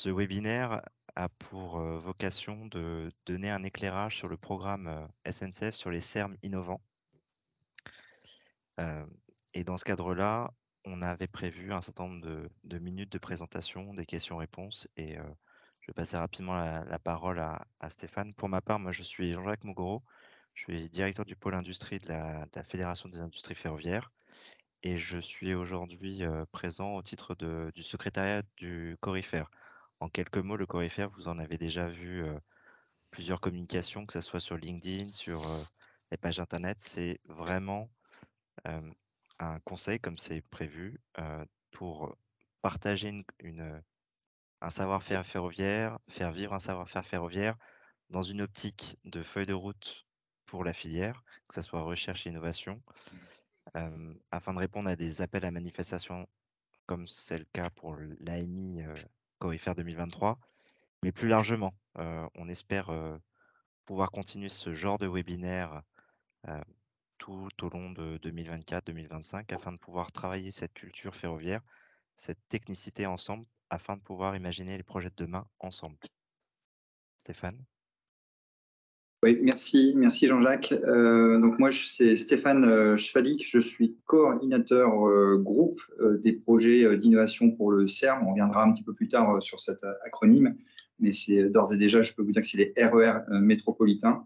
Ce webinaire a pour vocation de donner un éclairage sur le programme SNCF sur les CERM innovants. Et dans ce cadre-là, on avait prévu un certain nombre de minutes de présentation, des questions-réponses, et je vais passer rapidement la parole à Stéphane. Pour ma part, moi je suis Jean-Jacques Mogoro, je suis directeur du pôle industrie de la Fédération des industries ferroviaires, et je suis aujourd'hui présent au titre du secrétariat du Corefer. En quelques mots, le Corefer, vous en avez déjà vu plusieurs communications, que ce soit sur LinkedIn, sur les pages internet. C'est vraiment un conseil, comme c'est prévu, pour partager un savoir-faire ferroviaire, faire vivre un savoir-faire ferroviaire dans une optique de feuille de route pour la filière, que ce soit recherche et innovation, afin de répondre à des appels à manifestation comme c'est le cas pour l'AMI Corefer 2023. Mais plus largement, on espère pouvoir continuer ce genre de webinaire tout au long de 2024-2025 afin de pouvoir travailler cette culture ferroviaire, cette technicité ensemble, afin de pouvoir imaginer les projets de demain ensemble. Stéphane? Oui, merci Jean-Jacques. Donc moi, c'est Stéphane Schwalik, je suis coordinateur groupe des projets d'innovation pour le CERM. On reviendra un petit peu plus tard sur cet acronyme, mais c'est d'ores et déjà, je peux vous dire que c'est les RER métropolitains.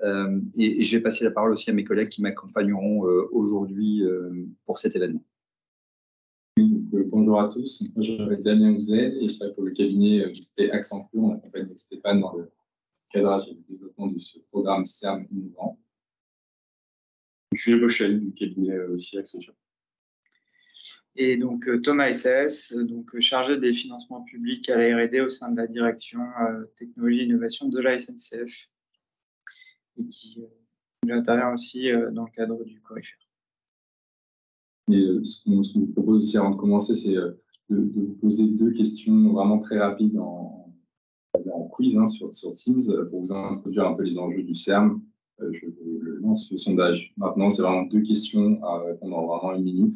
Et je vais passer la parole aussi à mes collègues qui m'accompagneront aujourd'hui pour cet événement. Bonjour à tous, moi je m'appelle Damien Ouzet et je travaille pour le cabinet Accenture. On accompagne avec Stéphane dans le cadrage et le développement de ce programme CERM innovant. Julien Bochel du cabinet aussi Accenture. Et donc Thomas Etes, donc chargé des financements publics à la R&D au sein de la direction technologie et innovation de la SNCF et qui intervient aussi dans le cadre du Corefer. Et ce qu'on vous propose aussi avant de commencer, c'est de vous poser deux questions vraiment très rapides en quiz sur Teams pour vous introduire un peu les enjeux du CERM. Je lance le sondage. Maintenant, c'est vraiment deux questions à répondre en vraiment une minute.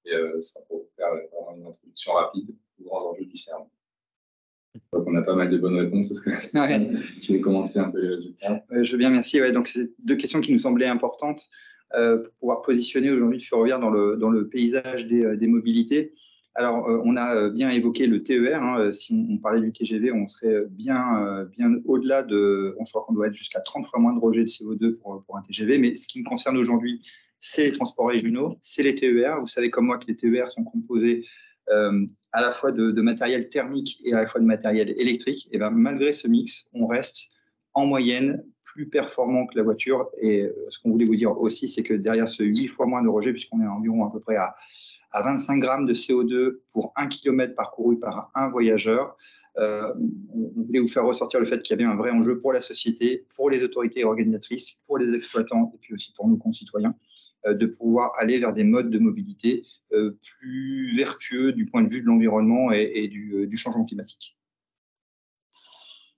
Et ça pour vous faire vraiment une introduction rapide aux grands enjeux du CERM. Je crois qu'on a pas mal de bonnes réponses. Est-ce que tu veux commenter un peu les résultats? Je veux bien, merci. Ouais, donc, c'est deux questions qui nous semblaient importantes pour pouvoir positionner aujourd'hui le ferroviaire dans le paysage des mobilités. Alors, on a bien évoqué le TER. Hein. Si on parlait du TGV, on serait bien au-delà de. Je crois qu'on doit être jusqu'à 30 fois moins de rejet de CO2 pour un TGV. Mais ce qui me concerne aujourd'hui, c'est les transports régionaux, c'est les TER. Vous savez comme moi que les TER sont composés à la fois de matériel thermique et à la fois de matériel électrique. Et ben, malgré ce mix, on reste en moyenne plus performant que la voiture. Et ce qu'on voulait vous dire aussi, c'est que derrière ce 8 fois moins de rejet, puisqu'on est environ à peu près à 25 grammes de CO2 pour 1 km parcouru par un voyageur, on voulait vous faire ressortir le fait qu'il y avait un vrai enjeu pour la société, pour les autorités organisatrices, pour les exploitants et puis aussi pour nos concitoyens, de pouvoir aller vers des modes de mobilité plus vertueux du point de vue de l'environnement et du changement climatique.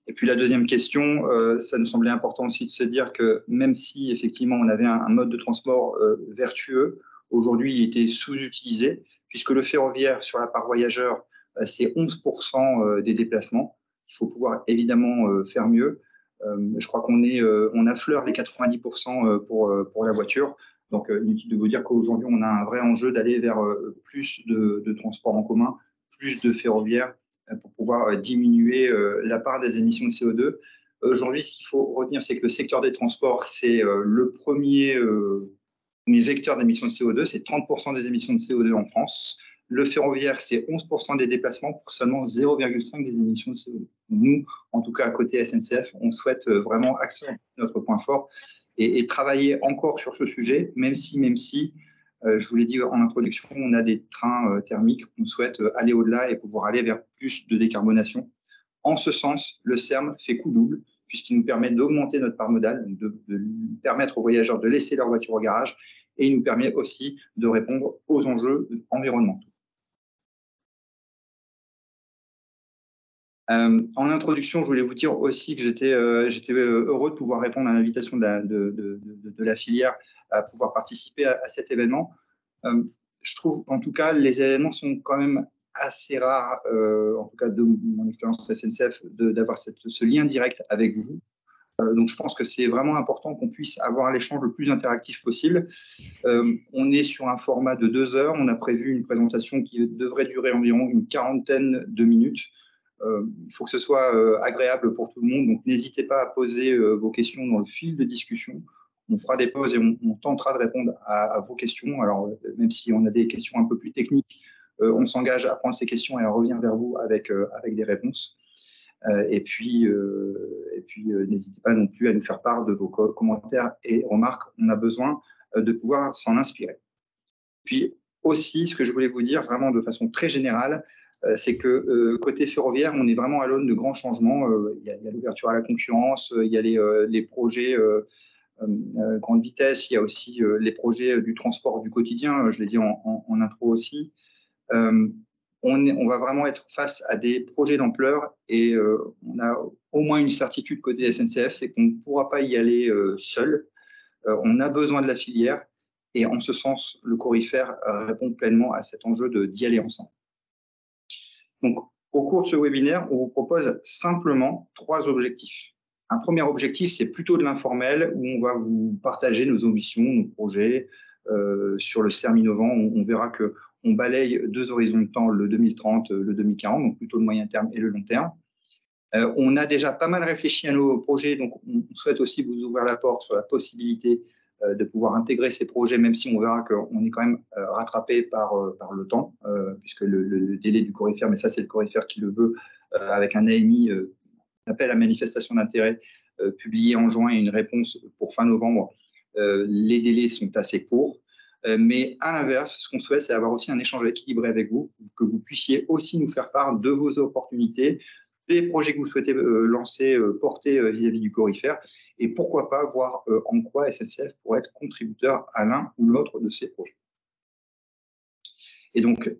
Et puis la deuxième question, ça nous semblait important aussi de se dire que même si effectivement on avait un mode de transport vertueux, aujourd'hui il était sous-utilisé, puisque le ferroviaire sur la part voyageur, c'est 11% des déplacements. Il faut pouvoir évidemment faire mieux. Je crois on affleure les 90% pour la voiture. Donc, inutile de vous dire qu'aujourd'hui, on a un vrai enjeu d'aller vers plus de transports en commun, plus de ferroviaire pour pouvoir diminuer la part des émissions de CO2. Aujourd'hui, ce qu'il faut retenir, c'est que le secteur des transports, c'est le premier vecteur d'émissions de CO2. C'est 30% des émissions de CO2 en France. Le ferroviaire, c'est 11% des déplacements pour seulement 0,5% des émissions de CO2. Nous, en tout cas, à côté SNCF, on souhaite vraiment accélérer notre point fort et travailler encore sur ce sujet, même si je vous l'ai dit en introduction, on a des trains thermiques, on souhaite aller au-delà et pouvoir aller vers plus de décarbonation. En ce sens, le CERM fait coup double, puisqu'il nous permet d'augmenter notre part modale, de permettre aux voyageurs de laisser leur voiture au garage, et il nous permet aussi de répondre aux enjeux environnementaux. En introduction, je voulais vous dire aussi que j'étais heureux de pouvoir répondre à l'invitation de la filière à pouvoir participer à cet événement. Je trouve, en tout cas, les événements sont quand même assez rare, en tout cas de mon expérience SNCF, d'avoir ce lien direct avec vous. Donc, je pense que c'est vraiment important qu'on puisse avoir l'échange le plus interactif possible. On est sur un format de 2 heures. On a prévu une présentation qui devrait durer environ une 40aine de minutes. Il faut que ce soit agréable pour tout le monde. Donc, n'hésitez pas à poser vos questions dans le fil de discussion. On fera des pauses et on tentera de répondre à vos questions. Alors, même si on a des questions un peu plus techniques, on s'engage à prendre ces questions et à revenir vers vous avec des réponses. Et puis n'hésitez pas non plus à nous faire part de vos commentaires et remarques. On a besoin de pouvoir s'en inspirer. Puis aussi, ce que je voulais vous dire vraiment de façon très générale, c'est que côté ferroviaire, on est vraiment à l'aune de grands changements. Il y a l'ouverture à la concurrence, il y a les projets grande vitesse, il y a aussi les projets du transport du quotidien, je l'ai dit en intro aussi. On va vraiment être face à des projets d'ampleur et on a au moins une certitude côté SNCF, c'est qu'on ne pourra pas y aller seul. On a besoin de la filière et en ce sens, le Corifère répond pleinement à cet enjeu d'y aller ensemble. Donc, au cours de ce webinaire, on vous propose simplement 3 objectifs. Un premier objectif, c'est plutôt de l'informel où on va vous partager nos ambitions, nos projets sur le CERM innovant. On verra que on balaye 2 horizons de temps, le 2030, le 2040, donc plutôt le moyen terme et le long terme. On a déjà pas mal réfléchi à nos projets, donc on souhaite aussi vous ouvrir la porte sur la possibilité de pouvoir intégrer ces projets, même si on verra qu'on est quand même rattrapé par le temps, puisque le délai du Corifère, mais ça c'est le Corifère qui le veut, avec un AMI, appel à manifestation d'intérêt, publié en juin et une réponse pour fin novembre, les délais sont assez courts. Mais à l'inverse, ce qu'on souhaite, c'est avoir aussi un échange équilibré avec vous, que vous puissiez aussi nous faire part de vos opportunités, des projets que vous souhaitez lancer, porter vis-à-vis du Corifère, et pourquoi pas voir en quoi SNCF pourrait être contributeur à l'un ou l'autre de ces projets. Et donc,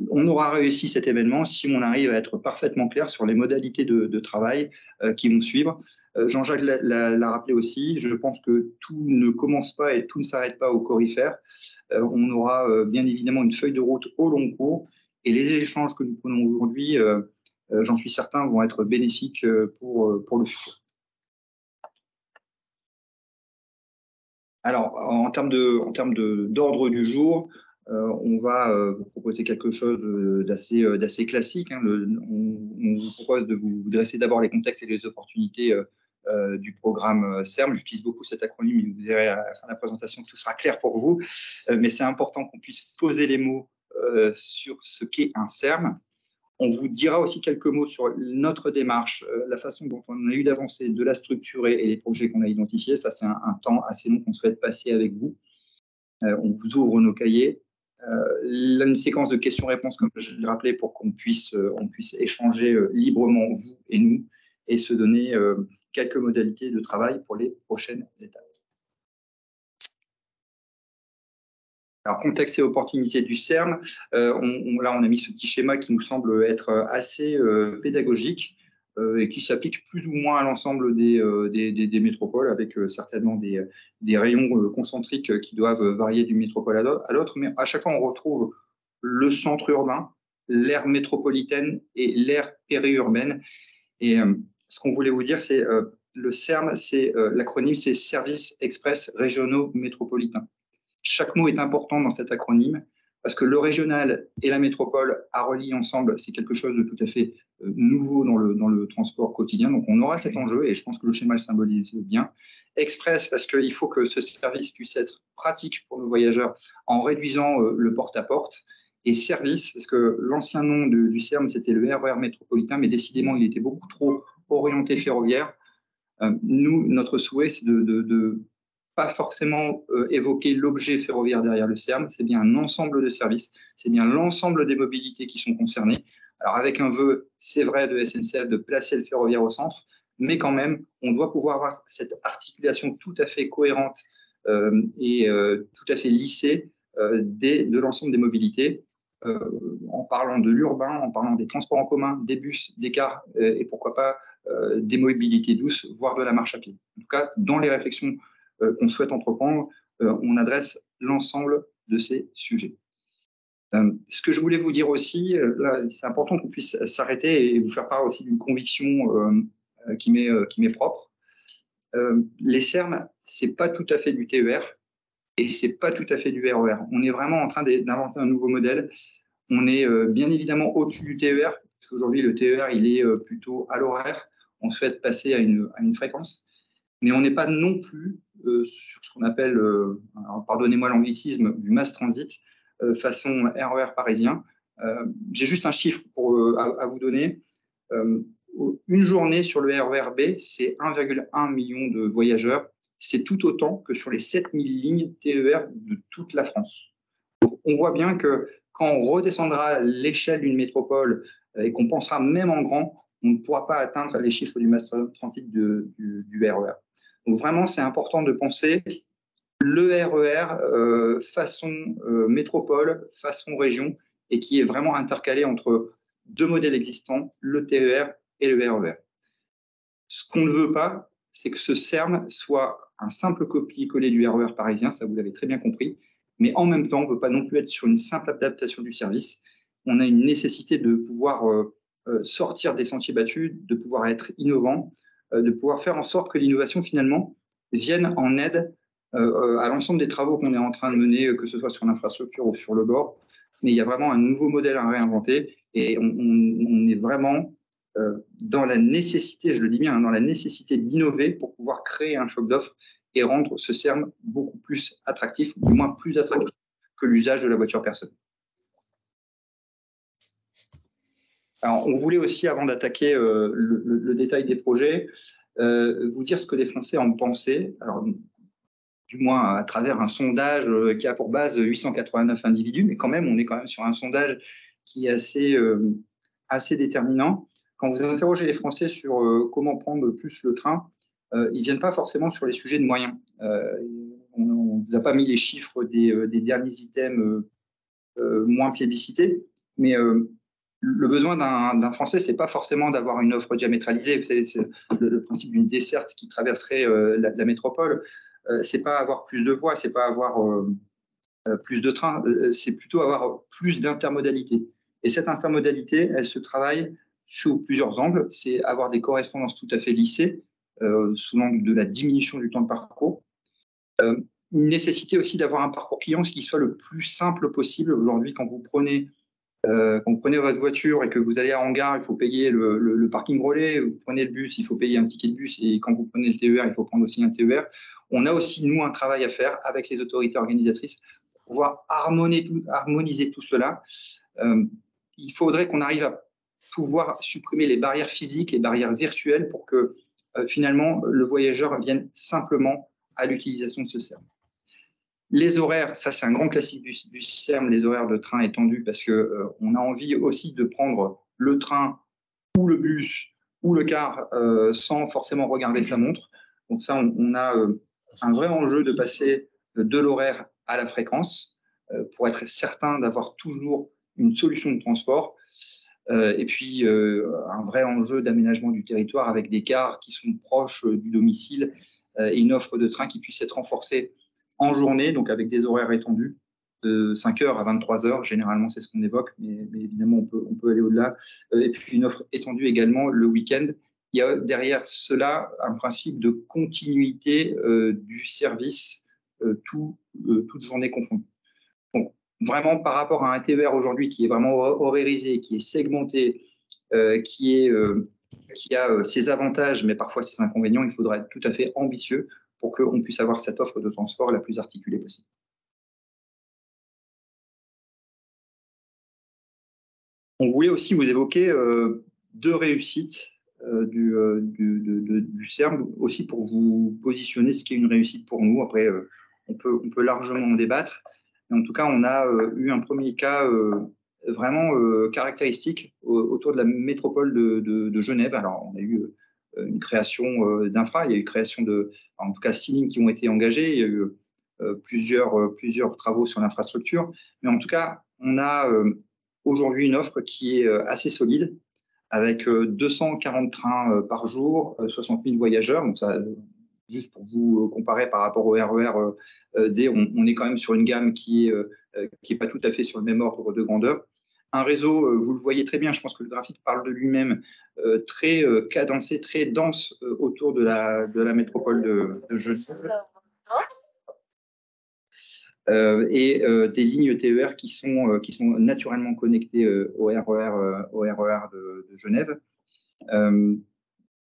on aura réussi cet événement si on arrive à être parfaitement clair sur les modalités de travail qui vont suivre. Jean-Jacques l'a rappelé aussi, je pense que tout ne commence pas et tout ne s'arrête pas au Corifère. On aura bien évidemment une feuille de route au long cours et les échanges que nous prenons aujourd'hui, j'en suis certain, vont être bénéfiques pour le futur. Alors, en termes d'ordre du jour, on va vous proposer quelque chose d'assez classique. Hein. On vous propose de vous dresser d'abord les contextes et les opportunités du programme CERM. J'utilise beaucoup cet acronyme, et vous verrez à la fin de la présentation que tout sera clair pour vous. Mais c'est important qu'on puisse poser les mots sur ce qu'est un CERM. On vous dira aussi quelques mots sur notre démarche, la façon dont on a eu d'avancer, de la structurer et les projets qu'on a identifiés. Ça, c'est un temps assez long qu'on souhaite passer avec vous. On vous ouvre nos cahiers. Une séquence de questions-réponses, comme je l'ai rappelé, pour qu'on puisse échanger librement, vous et nous, et se donner quelques modalités de travail pour les prochaines étapes. Alors, contexte et opportunités du CERM, là, on a mis ce petit schéma qui nous semble être assez pédagogique et qui s'applique plus ou moins à l'ensemble des métropoles, avec certainement des rayons concentriques qui doivent varier d'une métropole à l'autre. Mais à chaque fois, on retrouve le centre urbain, l'aire métropolitaine et l'aire périurbaine. Et ce qu'on voulait vous dire, c'est le CERM, l'acronyme, c'est Services Express Régionaux Métropolitains. Chaque mot est important dans cet acronyme parce que le régional et la métropole à relier ensemble, c'est quelque chose de tout à fait nouveau dans le transport quotidien. Donc, on aura cet enjeu et je pense que le schéma le symbolise bien. Express, parce qu'il faut que ce service puisse être pratique pour nos voyageurs en réduisant le porte-à-porte. Et service, parce que l'ancien nom du CERM, c'était le RER métropolitain, mais décidément, il était beaucoup trop orienté ferroviaire. Nous, notre souhait, c'est de pas forcément évoquer l'objet ferroviaire derrière le CERM, c'est bien un ensemble de services, c'est bien l'ensemble des mobilités qui sont concernées. Alors avec un vœu, c'est vrai, de SNCF de placer le ferroviaire au centre, mais quand même, on doit pouvoir avoir cette articulation tout à fait cohérente et tout à fait lissée de l'ensemble des mobilités, en parlant de l'urbain, en parlant des transports en commun, des bus, des cars et pourquoi pas des mobilités douces, voire de la marche à pied. En tout cas, dans les réflexions qu'on souhaite entreprendre, on adresse l'ensemble de ces sujets. Ce que je voulais vous dire aussi, c'est important qu'on puisse s'arrêter et vous faire part aussi d'une conviction qui m'est propre. Les CERM, c'est pas tout à fait du TER et c'est pas tout à fait du RER. On est vraiment en train d'inventer un nouveau modèle. On est bien évidemment au-dessus du TER, parce qu'aujourd'hui le TER il est plutôt à l'horaire. On souhaite passer à une fréquence, mais on n'est pas non plus sur ce qu'on appelle, pardonnez-moi l'anglicisme, du mass transit façon RER parisien. J'ai juste un chiffre à vous donner. Une journée sur le RER B, c'est 1,1 million de voyageurs. C'est tout autant que sur les 7000 lignes TER de toute la France. Donc, on voit bien que quand on redescendra l'échelle d'une métropole et qu'on pensera même en grand, on ne pourra pas atteindre les chiffres du mass transit du RER. Donc vraiment, c'est important de penser le RER façon métropole, façon région, et qui est vraiment intercalé entre deux modèles existants, le TER et le RER. Ce qu'on ne veut pas, c'est que ce CERM soit un simple copier-coller du RER parisien, ça vous l'avez très bien compris, mais en même temps, on ne veut pas non plus être sur une simple adaptation du service. On a une nécessité de pouvoir sortir des sentiers battus, de pouvoir être innovant, de pouvoir faire en sorte que l'innovation, finalement, vienne en aide à l'ensemble des travaux qu'on est en train de mener, que ce soit sur l'infrastructure ou sur le bord. Mais il y a vraiment un nouveau modèle à réinventer et on est vraiment dans la nécessité, je le dis bien, dans la nécessité d'innover pour pouvoir créer un choc d'offres et rendre ce CERM beaucoup plus attractif, du moins plus attractif que l'usage de la voiture personnelle. Alors, on voulait aussi, avant d'attaquer le détail des projets, vous dire ce que les Français en pensaient. Alors, du moins à travers un sondage qui a pour base 889 individus, mais quand même, on est quand même sur un sondage qui est assez déterminant. Quand vous interrogez les Français sur comment prendre plus le train, ils ne viennent pas forcément sur les sujets de moyens. On ne vous a pas mis les chiffres des derniers items moins plébiscités, mais le besoin d'un Français, c'est pas forcément d'avoir une offre diamétralisée. C'est le principe d'une desserte qui traverserait la métropole. C'est pas avoir plus de voies, c'est pas avoir plus de trains, c'est plutôt avoir plus d'intermodalité. Et cette intermodalité, elle se travaille sous plusieurs angles. C'est avoir des correspondances tout à fait lissées, sous l'angle de la diminution du temps de parcours. Une nécessité aussi d'avoir un parcours client qui soit le plus simple possible. Aujourd'hui, quand vous prenez votre voiture et que vous allez en gare, il faut payer le parking relais. Vous prenez le bus, il faut payer un ticket de bus. Et quand vous prenez le TER, il faut prendre aussi un TER. On a aussi, nous, un travail à faire avec les autorités organisatrices pour pouvoir harmoniser tout cela. Il faudrait qu'on arrive à pouvoir supprimer les barrières physiques, les barrières virtuelles pour que finalement le voyageur vienne simplement à l'utilisation de ce CERM. Les horaires, ça c'est un grand classique du CERM, les horaires de train étendus, parce qu'on a envie aussi de prendre le train ou le bus ou le car sans forcément regarder sa montre. Donc ça, on a un vrai enjeu de passer de l'horaire à la fréquence pour être certain d'avoir toujours une solution de transport. Et puis un vrai enjeu d'aménagement du territoire avec des gares qui sont proches du domicile et une offre de train qui puisse être renforcée en journée, donc avec des horaires étendus de 5h à 23h, généralement c'est ce qu'on évoque, mais évidemment on peut aller au-delà. Et puis une offre étendue également le week-end. Il y a derrière cela un principe de continuité du service toute journée confondue. Donc vraiment par rapport à un TER aujourd'hui qui est vraiment horarisé, qui est segmenté, qui a ses avantages mais parfois ses inconvénients, il faudra être tout à fait ambitieux pour qu'on puisse avoir cette offre de transport la plus articulée possible. On voulait aussi vous évoquer deux réussites du CERM, aussi pour vous positionner ce qui est une réussite pour nous. Après, on peut largement en débattre. Mais en tout cas, on a eu un premier cas vraiment caractéristique autour de la métropole de Genève. Alors, on a eu une création d'infra, il y a eu création en tout cas 6 lignes qui ont été engagées, il y a eu plusieurs travaux sur l'infrastructure, mais en tout cas, on a aujourd'hui une offre qui est assez solide, avec 240 trains par jour, 60 000 voyageurs, donc ça, juste pour vous comparer par rapport au RER D, on est quand même sur une gamme qui est pas tout à fait sur le même ordre de grandeur. Un réseau, vous le voyez très bien, je pense que le graphique parle de lui-même, très cadencé, très dense autour de la métropole de Genève. Et des lignes TER qui sont naturellement connectées au RER de Genève.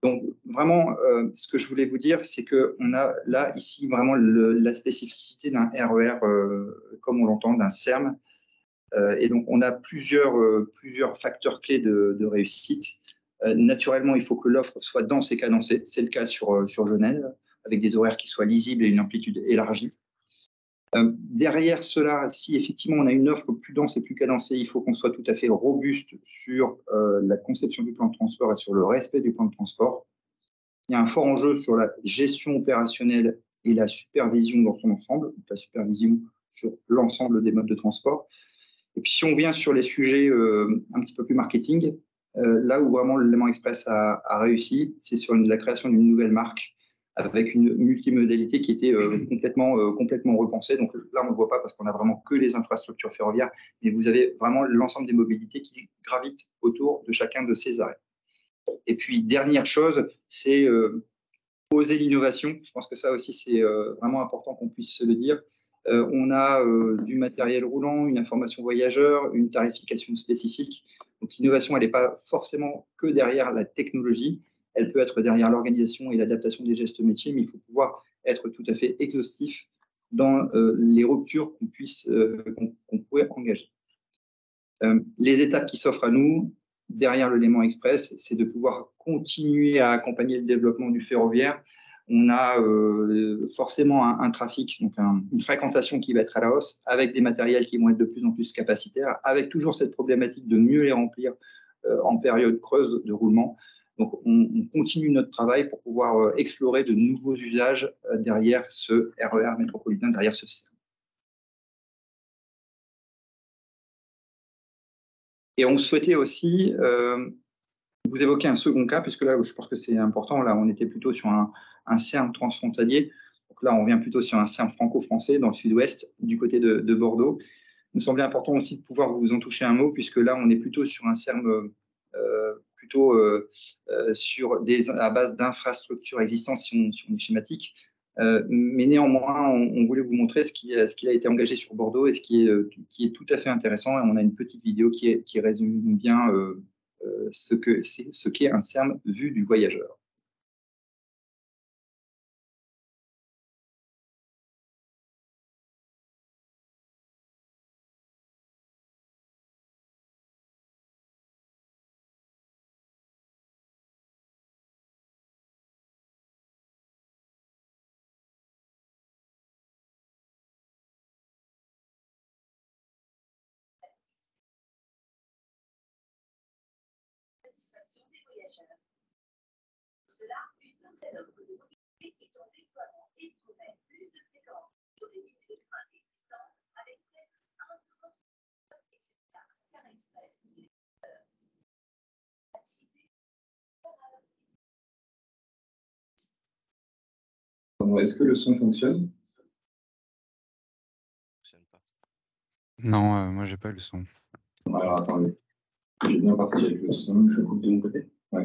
Donc vraiment, ce que je voulais vous dire, c'est qu'on a là, ici, vraiment la spécificité d'un RER, comme on l'entend, d'un CERM. Et donc, on a plusieurs facteurs clés de réussite. Naturellement, il faut que l'offre soit dense et cadencée. C'est le cas sur Genève, avec des horaires qui soient lisibles et une amplitude élargie. Derrière cela, si effectivement on a une offre plus dense et plus cadencée, il faut qu'on soit tout à fait robuste sur la conception du plan de transport et sur le respect du plan de transport. Il y a un fort enjeu sur la gestion opérationnelle et la supervision dans son ensemble, la supervision sur l'ensemble des modes de transport. Et puis si on vient sur les sujets un petit peu plus marketing, là où vraiment l'élément express a réussi, c'est sur la création d'une nouvelle marque avec une multimodalité qui était complètement repensée. Donc là, on ne le voit pas parce qu'on a vraiment que les infrastructures ferroviaires, mais vous avez vraiment l'ensemble des mobilités qui gravitent autour de chacun de ces arrêts. Et puis, dernière chose, c'est oser l'innovation. Je pense que ça aussi, c'est vraiment important qu'on puisse le dire. On a du matériel roulant, une information voyageur, une tarification spécifique. Donc l'innovation, elle n'est pas forcément que derrière la technologie, elle peut être derrière l'organisation et l'adaptation des gestes métiers, mais il faut pouvoir être tout à fait exhaustif dans les ruptures qu'on pourrait engager. Les étapes qui s'offrent à nous, derrière le Léman Express, c'est de pouvoir continuer à accompagner le développement du ferroviaire. On a forcément un trafic, donc une fréquentation qui va être à la hausse, avec des matériels qui vont être de plus en plus capacitaires, avec toujours cette problématique de mieux les remplir en période creuse de roulement. Donc, on continue notre travail pour pouvoir explorer de nouveaux usages derrière ce RER métropolitain, derrière ce CERM. Et on souhaitait aussi vous évoquer un second cas, puisque là, je pense que c'est important. Là, on était plutôt sur un CERM transfrontalier. Donc là, on revient plutôt sur un CERM franco-français dans le sud-ouest, du côté de Bordeaux. Il me semblait important aussi de pouvoir vous en toucher un mot, puisque là, on est plutôt sur un CERM à base d'infrastructures existantes, si on est schématique. Mais néanmoins, on voulait vous montrer ce qui a été engagé sur Bordeaux et ce qui est tout à fait intéressant. Et on a une petite vidéo qui résume bien ce qu'est un CERM vu du voyageur. Satisfaction des voyageurs. Pour cela, une nouvelle offre de mobilité est en déploiement et promet plus de fréquences sur les lignes de train existantes avec presque un train et car express Est-ce que le son fonctionne? Non, moi j'ai pas le son. Alors attendez, j'ai bien partagé avec le son, je coupe de mon côté. Ouais.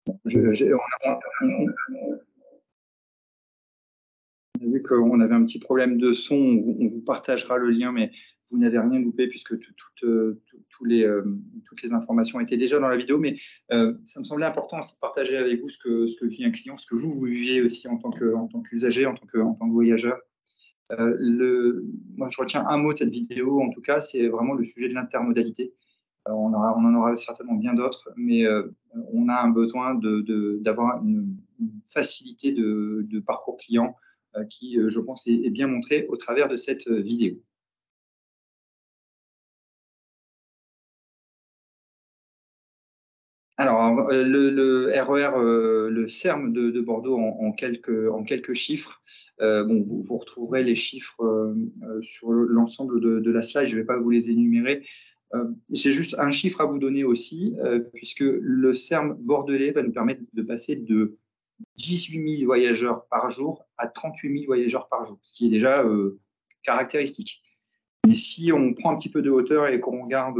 On a vu qu'on avait un petit problème de son, on vous partagera le lien, mais vous n'avez rien loupé puisque toutes les informations étaient déjà dans la vidéo. Mais ça me semblait important aussi de partager avec vous ce que vit un client, ce que vous viviez aussi en tant qu'usager, en tant que voyageur. Moi, je retiens un mot de cette vidéo, en tout cas, c'est vraiment le sujet de l'intermodalité. On en aura certainement bien d'autres, mais on a un besoin d'avoir une facilité de parcours client qui, je pense, est bien montré au travers de cette vidéo. Alors, le RER, le CERM de Bordeaux en quelques chiffres. Bon, vous retrouverez les chiffres sur l'ensemble de la slide. Je ne vais pas vous les énumérer. J'ai juste un chiffre à vous donner aussi, puisque le CERM bordelais va nous permettre de passer de 18 000 voyageurs par jour à 38 000 voyageurs par jour, ce qui est déjà caractéristique. Mais si on prend un petit peu de hauteur et qu'on regarde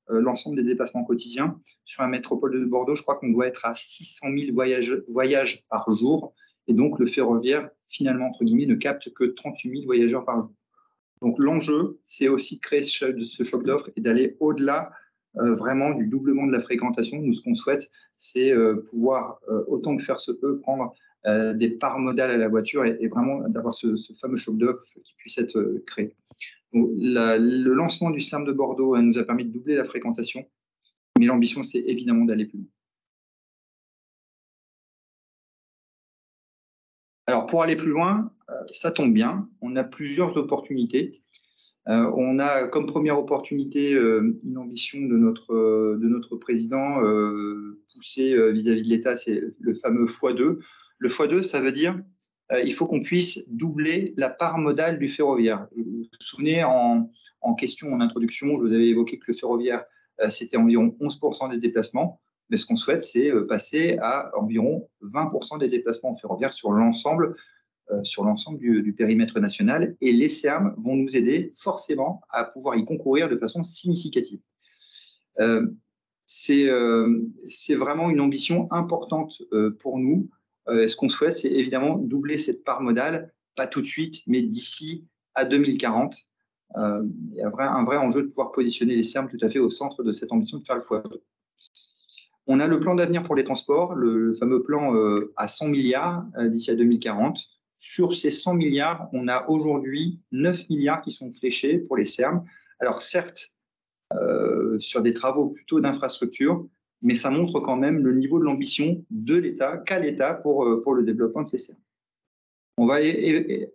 l'ensemble des déplacements quotidiens, sur la métropole de Bordeaux, je crois qu'on doit être à 600 000 voyages par jour. Et donc, le ferroviaire, finalement, entre guillemets, ne capte que 38 000 voyageurs par jour. Donc, l'enjeu, c'est aussi de créer ce choc d'offres et d'aller au-delà vraiment du doublement de la fréquentation. Nous, ce qu'on souhaite, c'est pouvoir, autant que faire se peut, prendre des parts modales à la voiture et vraiment d'avoir ce fameux choc d'offres qui puisse être créé. Donc, le lancement du CERM de Bordeaux nous a permis de doubler la fréquentation, mais l'ambition, c'est évidemment d'aller plus loin. Alors, pour aller plus loin, ça tombe bien, on a plusieurs opportunités. On a comme première opportunité une ambition de notre président poussée vis-à-vis de l'État, c'est le fameux x2. Le x2, ça veut dire il faut qu'on puisse doubler la part modale du ferroviaire. Vous vous souvenez, en question, en introduction, je vous avais évoqué que le ferroviaire, c'était environ 11% des déplacements. Mais ce qu'on souhaite, c'est passer à environ 20% des déplacements ferroviaires sur l'ensemble du périmètre national. Et les CERM vont nous aider forcément à pouvoir y concourir de façon significative. C'est vraiment une ambition importante pour nous. Ce qu'on souhaite, c'est évidemment doubler cette part modale, pas tout de suite, mais d'ici à 2040. Il y a un vrai enjeu de pouvoir positionner les CERM tout à fait au centre de cette ambition de faire le x2. On a le plan d'avenir pour les transports, le fameux plan à 100 milliards d'ici à 2040. Sur ces 100 milliards, on a aujourd'hui 9 milliards qui sont fléchés pour les CERM. Alors certes, sur des travaux plutôt d'infrastructure, mais ça montre quand même le niveau de l'ambition de l'État, qu'a l'État pour le développement de ces CERM. On va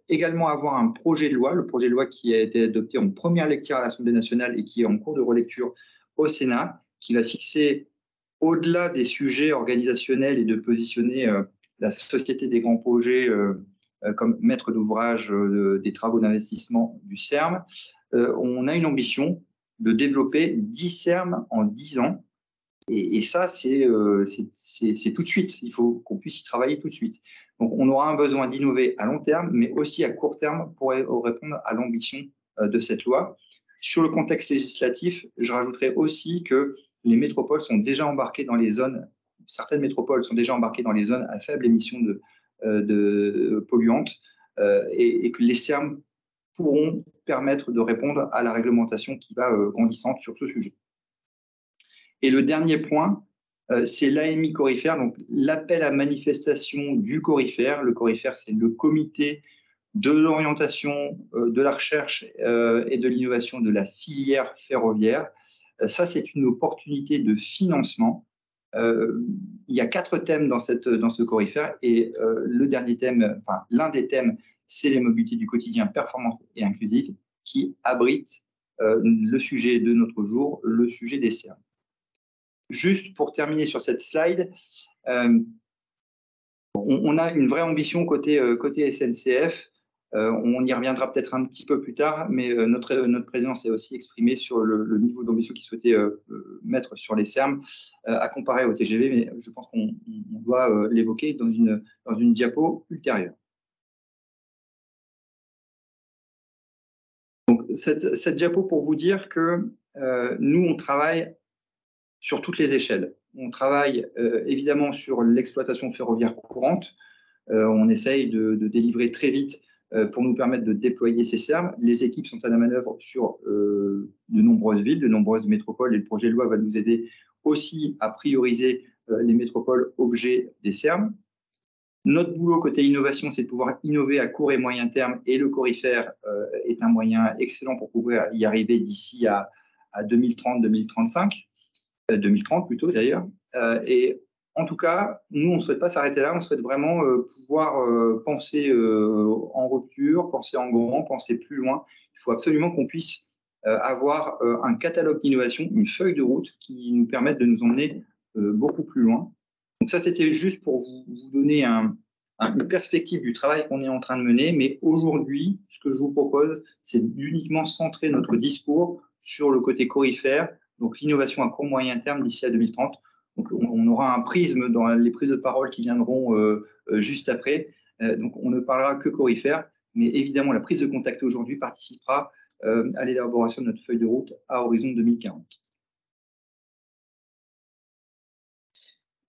également avoir un projet de loi, le projet de loi qui a été adopté en première lecture à l'Assemblée nationale et qui est en cours de relecture au Sénat, qui va fixer, au-delà des sujets organisationnels et de positionner la Société des grands projets comme maître d'ouvrage des travaux d'investissement du CERM, on a une ambition de développer 10 CERM en 10 ans. Et ça, c'est tout de suite. Il faut qu'on puisse y travailler tout de suite. Donc, on aura un besoin d'innover à long terme, mais aussi à court terme pour répondre à l'ambition de cette loi. Sur le contexte législatif, je rajouterai aussi que les métropoles sont déjà embarquées dans les zones, certaines métropoles sont déjà embarquées dans les zones à faible émission de polluantes et que les CERM pourront permettre de répondre à la réglementation qui va grandissante sur ce sujet. Et le dernier point, c'est l'AMI Corifère, donc l'appel à manifestation du Corifère. Le Corifère, c'est le comité de l'orientation, de la recherche et de l'innovation de la filière ferroviaire. Ça, c'est une opportunité de financement. Il y a 4 thèmes dans ce Corifère et le dernier thème, enfin l'un des thèmes, c'est les mobilités du quotidien performantes et inclusives qui abritent le sujet de notre jour, le sujet des CERM. Juste pour terminer sur cette slide, on a une vraie ambition côté SNCF. On y reviendra peut-être un petit peu plus tard, mais notre président s'est aussi exprimé sur le niveau d'ambition qu'il souhaitait mettre sur les CERM à comparer au TGV, mais je pense qu'on doit l'évoquer dans une diapo ultérieure. Donc, cette diapo pour vous dire que nous, on travaille sur toutes les échelles. On travaille évidemment sur l'exploitation ferroviaire courante. On essaye de délivrer très vite pour nous permettre de déployer ces CERM. Les équipes sont à la manœuvre sur de nombreuses villes, de nombreuses métropoles, et le projet de loi va nous aider aussi à prioriser les métropoles objets des CERM. Notre boulot côté innovation, c'est de pouvoir innover à court et moyen terme, et le Corifère est un moyen excellent pour pouvoir y arriver d'ici à 2030-2035. 2030 plutôt d'ailleurs. Et en tout cas, nous, on ne souhaite pas s'arrêter là, on souhaite vraiment pouvoir penser en rupture, penser en grand, penser plus loin. Il faut absolument qu'on puisse avoir un catalogue d'innovation, une feuille de route qui nous permette de nous emmener beaucoup plus loin. Donc ça, c'était juste pour vous donner une perspective du travail qu'on est en train de mener. Mais aujourd'hui, ce que je vous propose, c'est d'uniquement centrer notre discours sur le côté Corifère, donc l'innovation à court moyen terme d'ici à 2030. Donc on aura un prisme dans les prises de parole qui viendront juste après. Donc on ne parlera que Corifère, mais évidemment la prise de contact aujourd'hui participera à l'élaboration de notre feuille de route à horizon 2040.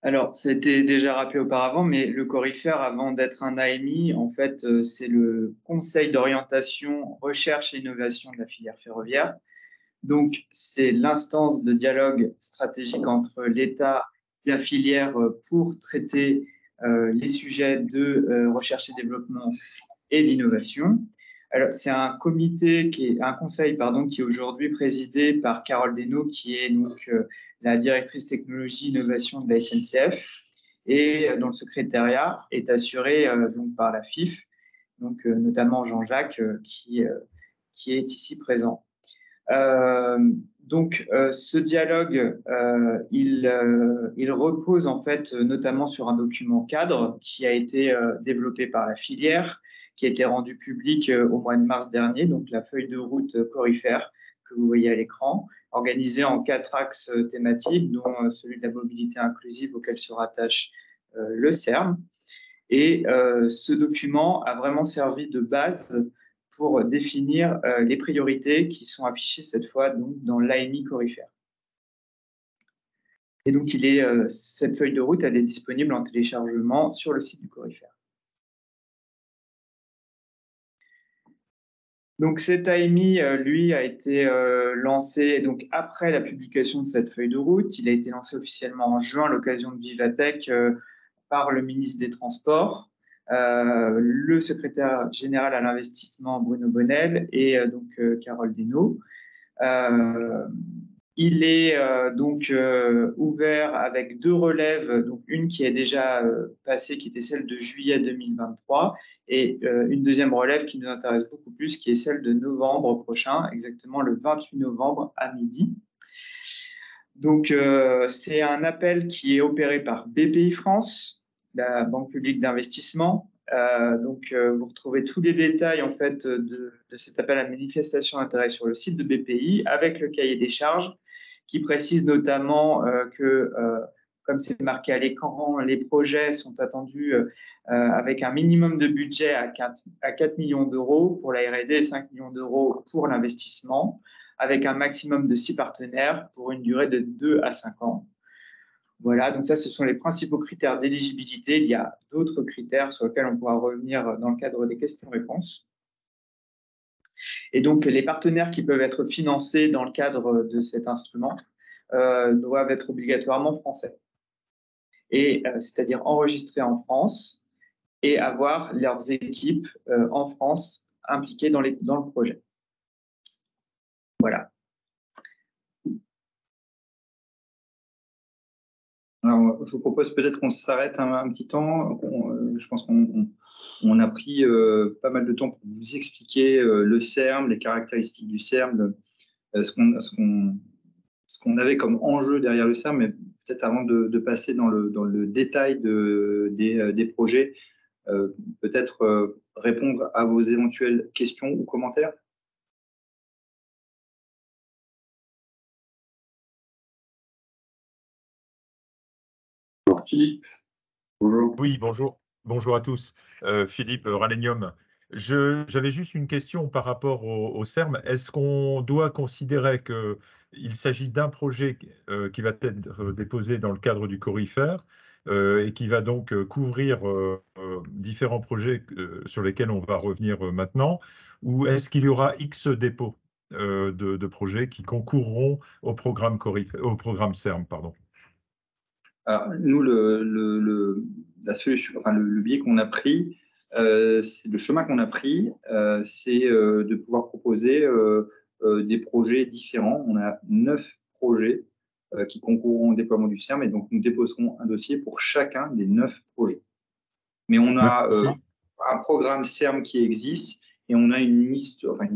Alors, ça a été déjà rappelé auparavant, mais le Corifère, avant d'être un AMI, en fait, c'est le Conseil d'orientation, recherche et innovation de la filière ferroviaire. Donc, c'est l'instance de dialogue stratégique entre l'État et la filière pour traiter les sujets de recherche et développement et d'innovation. Alors, c'est un conseil qui est aujourd'hui présidé par Carole Desnaux, qui est donc la directrice technologie innovation de la SNCF, et dont le secrétariat est assuré donc par la FIF, donc notamment Jean-Jacques qui est ici présent. Donc, ce dialogue, il repose en fait notamment sur un document cadre qui a été développé par la filière, qui a été rendu public au mois de mars dernier, donc la feuille de route Corifère que vous voyez à l'écran, organisée en 4 axes thématiques, dont celui de la mobilité inclusive auquel se rattache le CERM. Et ce document a vraiment servi de base pour définir les priorités qui sont affichées cette fois donc, dans l'AMI Corifère. Et donc, cette feuille de route, elle est disponible en téléchargement sur le site du Corifère. Donc, cet AMI, lui, a été lancé donc, après la publication de cette feuille de route. Il a été lancé officiellement en juin à l'occasion de Vivatech par le ministre des Transports, le secrétaire général à l'investissement Bruno Bonnel et donc Carole Desnaux. Il est donc ouvert avec 2 relèves, donc une qui est déjà passée, qui était celle de juillet 2023, et une deuxième relève qui nous intéresse beaucoup plus, qui est celle de novembre prochain, exactement le 28 novembre à midi. Donc, c'est un appel qui est opéré par BPI France, la Banque publique d'investissement, Vous retrouvez tous les détails en fait de cet appel à manifestation d'intérêt sur le site de BPI avec le cahier des charges qui précise notamment que, comme c'est marqué à l'écran, les projets sont attendus avec un minimum de budget à 4 millions d'euros pour la R&D et 5 millions d'euros pour l'investissement, avec un maximum de 6 partenaires pour une durée de 2 à 5 ans. Voilà, donc ça, ce sont les principaux critères d'éligibilité. Il y a d'autres critères sur lesquels on pourra revenir dans le cadre des questions-réponses. Et donc, les partenaires qui peuvent être financés dans le cadre de cet instrument doivent être obligatoirement français, c'est-à-dire enregistrés en France et avoir leurs équipes en France impliquées dans le projet. Voilà. Alors, je vous propose peut-être qu'on s'arrête un petit temps. Je pense qu'on a pris pas mal de temps pour vous expliquer le CERM, les caractéristiques du CERM, ce qu'on avait comme enjeu derrière le CERM, mais peut-être avant de passer dans le détail des projets, peut-être répondre à vos éventuelles questions ou commentaires. Alors, Philippe, bonjour. Oui, bonjour. Bonjour à tous. Philippe Ralenium. J'avais juste une question par rapport au CERM. Est-ce qu'on doit considérer qu'il s'agit d'un projet qui va être déposé dans le cadre du Corifère et qui va donc couvrir différents projets sur lesquels on va revenir maintenant, ou est-ce qu'il y aura X dépôts de projets qui concourront au programme CERM, pardon. Alors, nous, la solution, enfin, le biais qu'on a pris, c'est le chemin qu'on a pris, c'est de pouvoir proposer des projets différents. On a 9 projets qui concourront au déploiement du CERM et donc nous déposerons un dossier pour chacun des 9 projets. Mais on a un programme CERM qui existe et on a une liste, enfin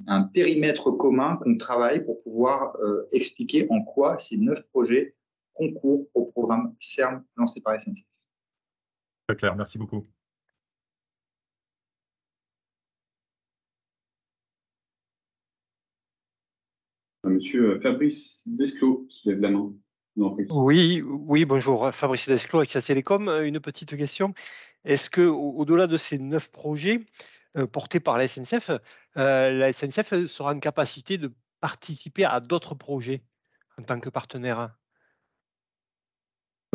un périmètre commun qu'on travaille pour pouvoir expliquer en quoi ces 9 projets concours au programme CERM lancé par SNCF. Très clair, merci beaucoup. Monsieur Fabrice Desclos qui lève la main. Oui, bonjour. Fabrice Desclos, Axia Télécom. Une petite question. Est-ce qu'au-delà de ces 9 projets portés par la SNCF sera en capacité de participer à d'autres projets en tant que partenaire?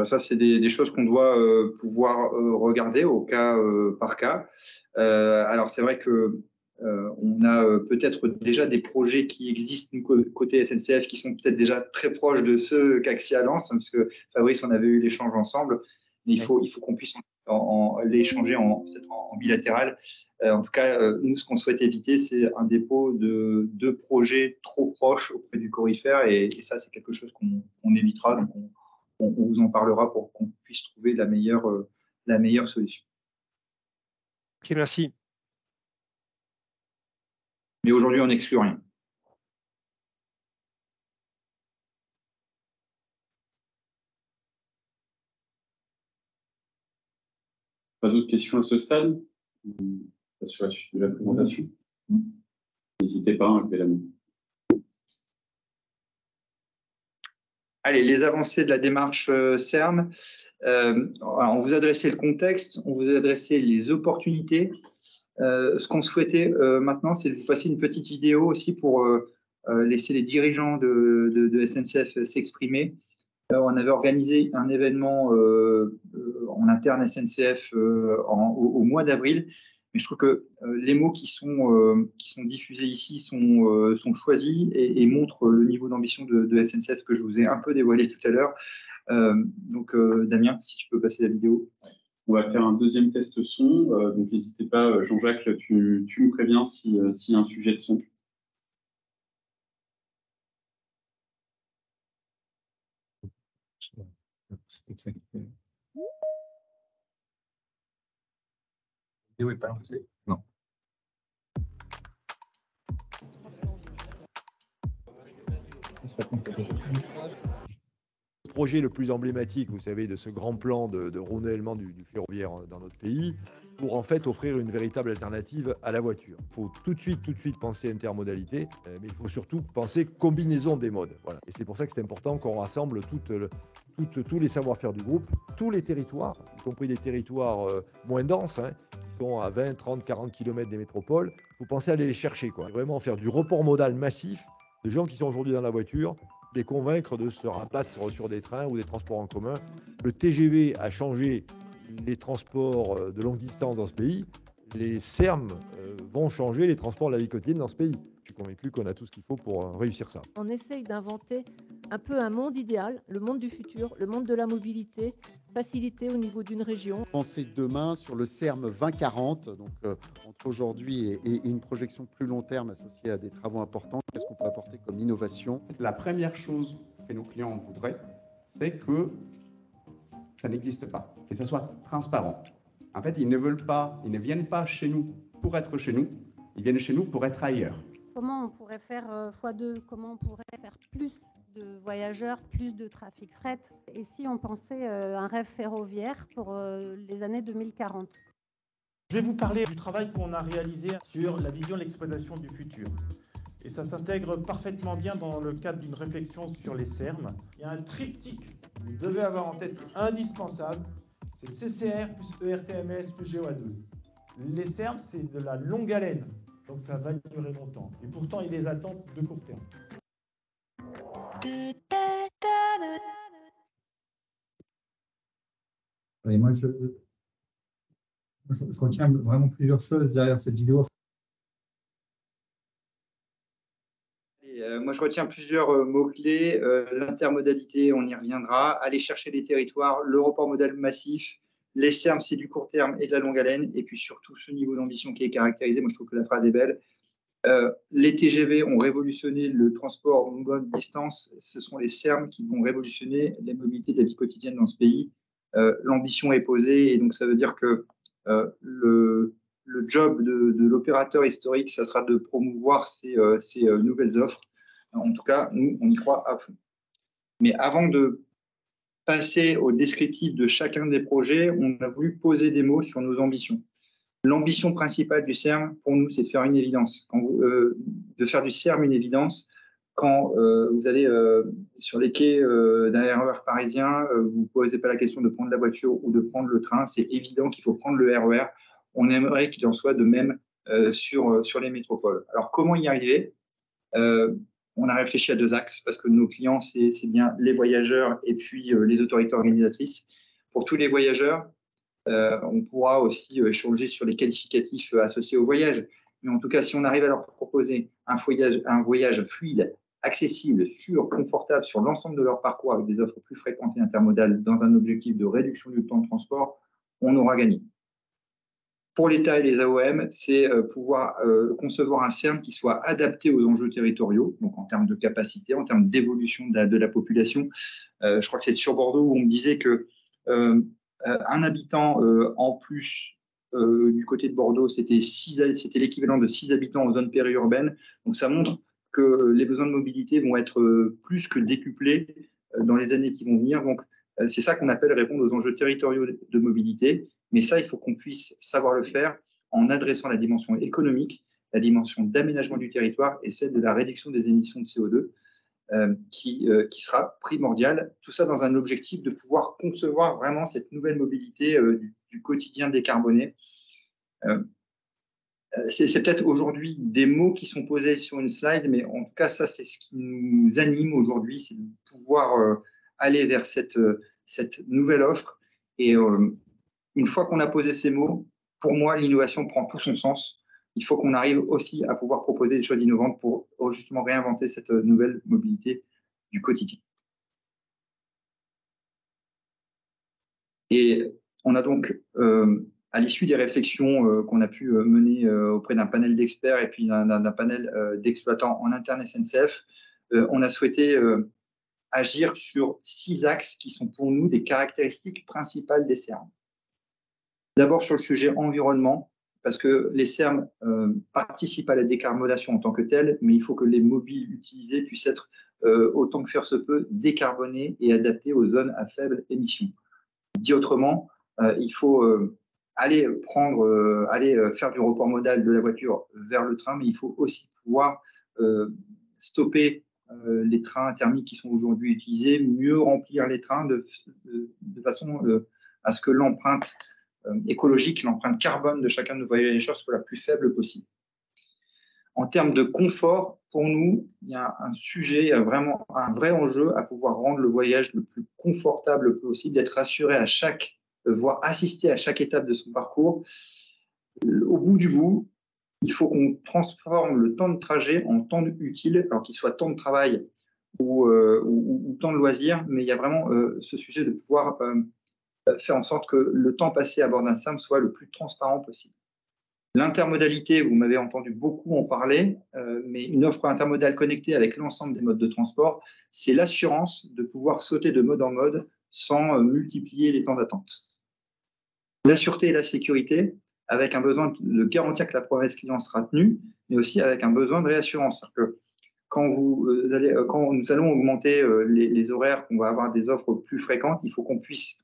Ça, c'est des choses qu'on doit pouvoir regarder au cas par cas. Alors, c'est vrai que on a peut-être déjà des projets qui existent côté SNCF qui sont peut-être déjà très proches de ceux qu'Axia lance, parce que Fabrice, on avait eu l'échange ensemble. Mais il faut qu'on puisse l'échanger peut-être en bilatéral. En tout cas, nous, ce qu'on souhaite éviter, c'est un dépôt de projets trop proches auprès du Corifère, et ça, c'est quelque chose qu'on évitera. Donc, on vous en parlera pour qu'on puisse trouver la meilleure solution. Ok, merci. Mais aujourd'hui, on n'exclut rien. Pas d'autres questions à ce stade sur la suite de la présentation? N'hésitez pas à lever la main. Allez, les avancées de la démarche CERM. On vous a adressé le contexte, on vous a adressé les opportunités. Ce qu'on souhaitait maintenant, c'est de vous passer une petite vidéo aussi pour laisser les dirigeants de SNCF s'exprimer. On avait organisé un événement en interne SNCF au mois d'avril, mais je trouve que les mots qui sont diffusés ici sont choisis et montrent le niveau d'ambition de SNCF que je vous ai un peu dévoilé tout à l'heure. Donc, Damien, si tu peux passer la vidéo. On va faire un deuxième test son, donc n'hésitez pas, Jean-Jacques, tu me préviens s'il y a un sujet de son. Non. projet le plus emblématique, vous savez, de ce grand plan de renouvellement du ferroviaire dans notre pays, pour en fait offrir une véritable alternative à la voiture. Il faut tout de suite penser intermodalité, mais il faut surtout penser combinaison des modes. Voilà. Et c'est pour ça que c'est important qu'on rassemble tous les savoir-faire du groupe, tous les territoires, y compris les territoires moins denses, qui sont à 20, 30, 40 km des métropoles. Il faut penser à aller les chercher, quoi. Vraiment faire du report modal massif de gens qui sont aujourd'hui dans la voiture, les convaincre de se rabattre sur des trains ou des transports en commun. Le TGV a changé les transports de longue distance dans ce pays. Les SERM vont changer les transports de la vie quotidienne dans ce pays. Je suis convaincu qu'on a tout ce qu'il faut pour réussir ça. On essaye d'inventer un peu un monde idéal, le monde du futur, le monde de la mobilité, facilité au niveau d'une région. Penser demain sur le SERM 2040, donc entre aujourd'hui et une projection plus long terme associée à des travaux importants, qu'est-ce qu'on peut apporter comme innovation? La première chose que nos clients voudraient, c'est que ça n'existe pas, que ça soit transparent. En fait, ils ne viennent pas chez nous pour être chez nous, ils viennent chez nous pour être ailleurs. Comment on pourrait faire x2, comment on pourrait faire plus de voyageurs, plus de trafic fret, et si on pensait un rêve ferroviaire pour les années 2040. Je vais vous parler du travail qu'on a réalisé sur la vision de l'exploitation du futur. Et ça s'intègre parfaitement bien dans le cadre d'une réflexion sur les SERM. Il y a un triptyque que vous devez avoir en tête indispensable, c'est CCR plus ERTMS plus GOA2. Les SERM, c'est de la longue haleine, donc ça va durer longtemps. Et pourtant, il y a des attentes de court terme. Et moi, je retiens vraiment plusieurs choses derrière cette vidéo. Moi, je retiens plusieurs mots-clés. L'intermodalité, on y reviendra. Aller chercher des territoires, le report modal massif, les SERM, c'est du court terme et de la longue haleine. Et puis surtout, ce niveau d'ambition qui est caractérisé. Moi, je trouve que la phrase est belle. Les TGV ont révolutionné le transport longue distance. Ce sont les SERM qui vont révolutionner les mobilités de la vie quotidienne dans ce pays. L'ambition est posée et donc ça veut dire que le job de l'opérateur historique, ça sera de promouvoir ces nouvelles offres. En tout cas, nous, on y croit à fond. Mais avant de passer au descriptif de chacun des projets, on a voulu poser des mots sur nos ambitions. L'ambition principale du SERM, pour nous, c'est de faire une évidence. De faire du SERM une évidence. Quand vous allez sur les quais d'un RER parisien, vous ne posez pas la question de prendre la voiture ou de prendre le train. C'est évident qu'il faut prendre le RER. On aimerait qu'il en soit de même sur les métropoles. Alors, comment y arriver? On a réfléchi à deux axes parce que nos clients, c'est bien les voyageurs et puis les autorités organisatrices. Pour tous les voyageurs, on pourra aussi échanger sur les qualificatifs associés au voyage. Mais en tout cas, si on arrive à leur proposer un voyage fluide, accessible, sûr, confortable sur l'ensemble de leur parcours avec des offres plus fréquentes et intermodales dans un objectif de réduction du temps de transport, on aura gagné. Pour l'État et les AOM, c'est pouvoir concevoir un SERM qui soit adapté aux enjeux territoriaux, donc en termes de capacité, en termes d'évolution de la population. Je crois que c'est sur Bordeaux où on me disait que un habitant en plus du côté de Bordeaux, c'était l'équivalent de 6 habitants en zone périurbaine. Donc ça montre que les besoins de mobilité vont être plus que décuplés dans les années qui vont venir. Donc c'est ça qu'on appelle répondre aux enjeux territoriaux de mobilité. Mais ça, il faut qu'on puisse savoir le faire en adressant la dimension économique, la dimension d'aménagement du territoire et celle de la réduction des émissions de CO2 qui sera primordiale. Tout ça dans un objectif de pouvoir concevoir vraiment cette nouvelle mobilité du quotidien décarboné. C'est peut-être aujourd'hui des mots qui sont posés sur une slide, mais en tout cas, ça, c'est ce qui nous anime aujourd'hui, c'est de pouvoir aller vers cette nouvelle offre. Et une fois qu'on a posé ces mots, pour moi, l'innovation prend tout son sens. Il faut qu'on arrive aussi à pouvoir proposer des choses innovantes pour justement réinventer cette nouvelle mobilité du quotidien. Et on a donc, à l'issue des réflexions qu'on a pu mener auprès d'un panel d'experts et puis d'un panel d'exploitants en interne SNCF, on a souhaité agir sur 6 axes qui sont pour nous des caractéristiques principales des SERM. D'abord sur le sujet environnement, parce que les SERM participent à la décarbonation en tant que telle, mais il faut que les mobiles utilisés puissent être autant que faire se peut, décarboner et adapter aux zones à faible émission. Dit autrement, il faut aller faire du report modal de la voiture vers le train, mais il faut aussi pouvoir stopper les trains thermiques qui sont aujourd'hui utilisés, mieux remplir les trains de façon à ce que l'empreinte écologique, l'empreinte carbone de chacun de nos voyageurs soit la plus faible possible. En termes de confort, pour nous, il y a un sujet, vraiment un vrai enjeu à pouvoir rendre le voyage le plus confortable possible, d'être assuré à voire assister à chaque étape de son parcours. Au bout du bout, il faut qu'on transforme le temps de trajet en temps utile, alors qu'il soit temps de travail ou temps de loisir, mais il y a vraiment ce sujet de pouvoir faire en sorte que le temps passé à bord d'un SAM soit le plus transparent possible. L'intermodalité, vous m'avez entendu beaucoup en parler, mais une offre intermodale connectée avec l'ensemble des modes de transport, c'est l'assurance de pouvoir sauter de mode en mode sans multiplier les temps d'attente. La sûreté et la sécurité, avec un besoin de garantir que la promesse client sera tenue, mais aussi avec un besoin de réassurance. C'est-à-dire que quand nous allons augmenter les horaires, qu'on va avoir des offres plus fréquentes, il faut qu'on puisse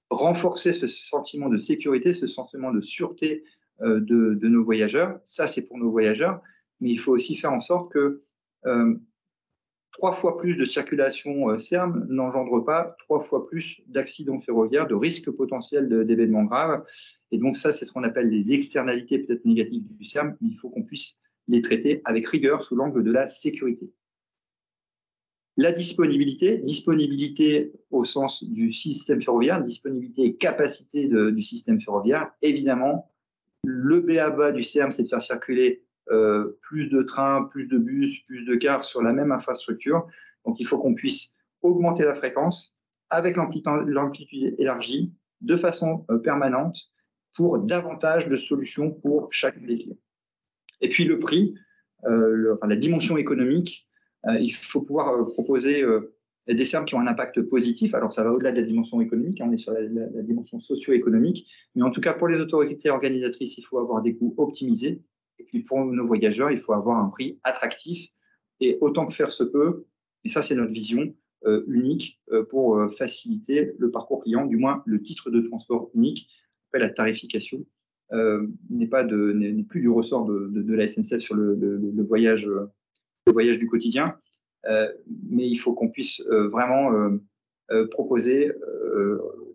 renforcer ce sentiment de sécurité, ce sentiment de sûreté de nos voyageurs. Ça, c'est pour nos voyageurs, mais il faut aussi faire en sorte que 3 fois plus de circulation SERM n'engendre pas 3 fois plus d'accidents ferroviaires, de risques potentiels d'événements graves. Et donc ça, c'est ce qu'on appelle les externalités peut-être négatives du SERM, mais il faut qu'on puisse les traiter avec rigueur sous l'angle de la sécurité. La disponibilité au sens du système ferroviaire, disponibilité et capacité du système ferroviaire. Évidemment, le b.a.-ba du SERM, c'est de faire circuler plus de trains, plus de bus, plus de cars sur la même infrastructure. Donc, il faut qu'on puisse augmenter la fréquence avec l'amplitude élargie de façon permanente pour davantage de solutions pour chacun des clients. Et puis, le prix, la dimension économique, il faut pouvoir proposer des SERM qui ont un impact positif. Alors, ça va au-delà de la dimension économique, on est sur la dimension socio-économique, mais en tout cas, pour les autorités organisatrices, il faut avoir des coûts optimisés. Et puis, pour nos voyageurs, il faut avoir un prix attractif et autant que faire se peut, et ça, c'est notre vision unique pour faciliter le parcours client, du moins le titre de transport unique. Après, la tarification n'est plus du ressort de la SNCF sur le voyage du quotidien, mais il faut qu'on puisse vraiment proposer